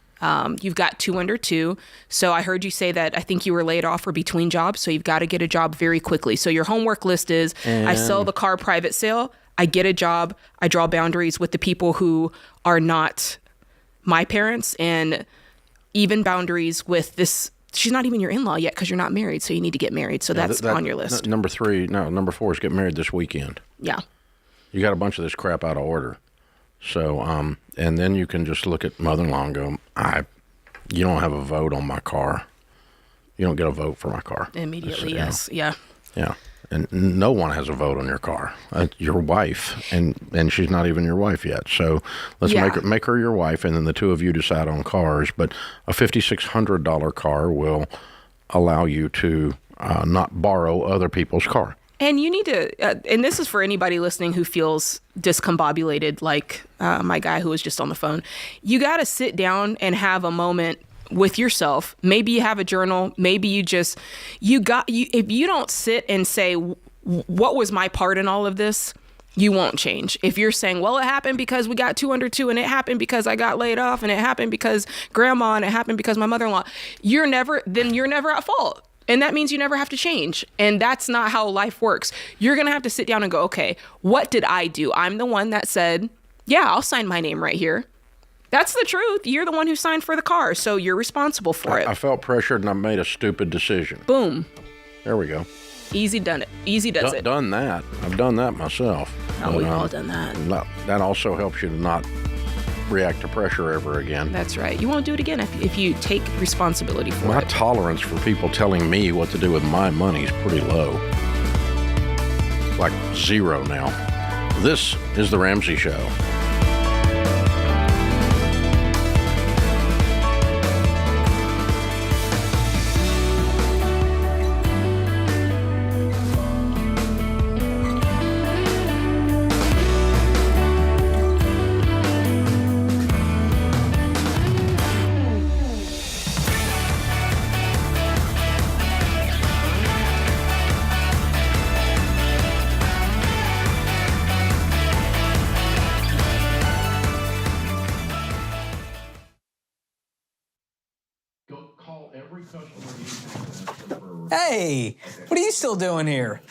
You've got 2 under 2. So I heard you say that I think you were laid off or between jobs. So you've got to get a job very quickly. So your homework list is I sell the car private sale. I get a job. I draw boundaries with the people who are not my parents, and even boundaries with this. She's not even your in-law yet because you're not married, so you need to get married. So that's on your list. Number 4 is get married this weekend. Yeah. You got a bunch of this crap out of order. So, and then you can just look at mother-in-law and go, you don't have a vote on my car. You don't get a vote for my car. Immediately, yes. Yeah. Yeah. And no one has a vote on your car. Your wife, and she's not even your wife yet. So let's make her your wife, and then the two of you decide on cars. But a $5,600 car will allow you to not borrow other people's car. And you need to, and this is for anybody listening who feels discombobulated, like my guy who was just on the phone. You got to sit down and have a moment with yourself. Maybe you have a journal. Maybe you just, if you don't sit and say, what was my part in all of this? you won't change. If you're saying, well, it happened because we got 2 under 2 and it happened because I got laid off and it happened because grandma and it happened because my mother-in-law, you're never at fault. And that means you never have to change. And that's not how life works. You're going to have to sit down and go, okay, what did I do? I'm the one that said, yeah, I'll sign my name right here. That's the truth. You're the one who signed for the car, so you're responsible for it. I felt pressured and I made a stupid decision. Boom. There we go. Easy done it. Easy does it. Done that. I've done that myself. Oh, we've all done that. That also helps you to not react to pressure ever again. That's right. You won't do it again if you take responsibility for My it. tolerance for people telling me what to do with my money is pretty low. Like 0 now. This is The Ramsey Show. Hey, what are you still doing here?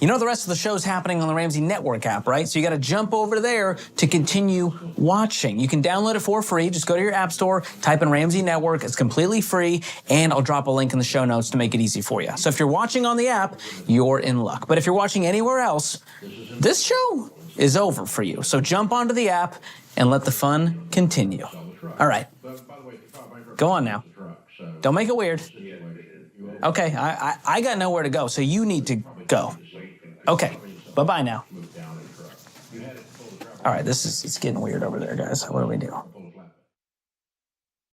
You know the rest of the show's happening on the Ramsey Network app, right? So you got to jump over there to continue watching. You can download it for free. Just go to your app store, type in Ramsey Network. It's completely free, and I'll drop a link in the show notes to make it easy for you. So if you're watching on the app, you're in luck. But if you're watching anywhere else, this show is over for you. So jump onto the app and let the fun continue. All right. Go on now. Don't make it weird. Okay, I got nowhere to go, so you need to go. Okay, bye-bye now. All right, it's getting weird over there, guys. What do we do?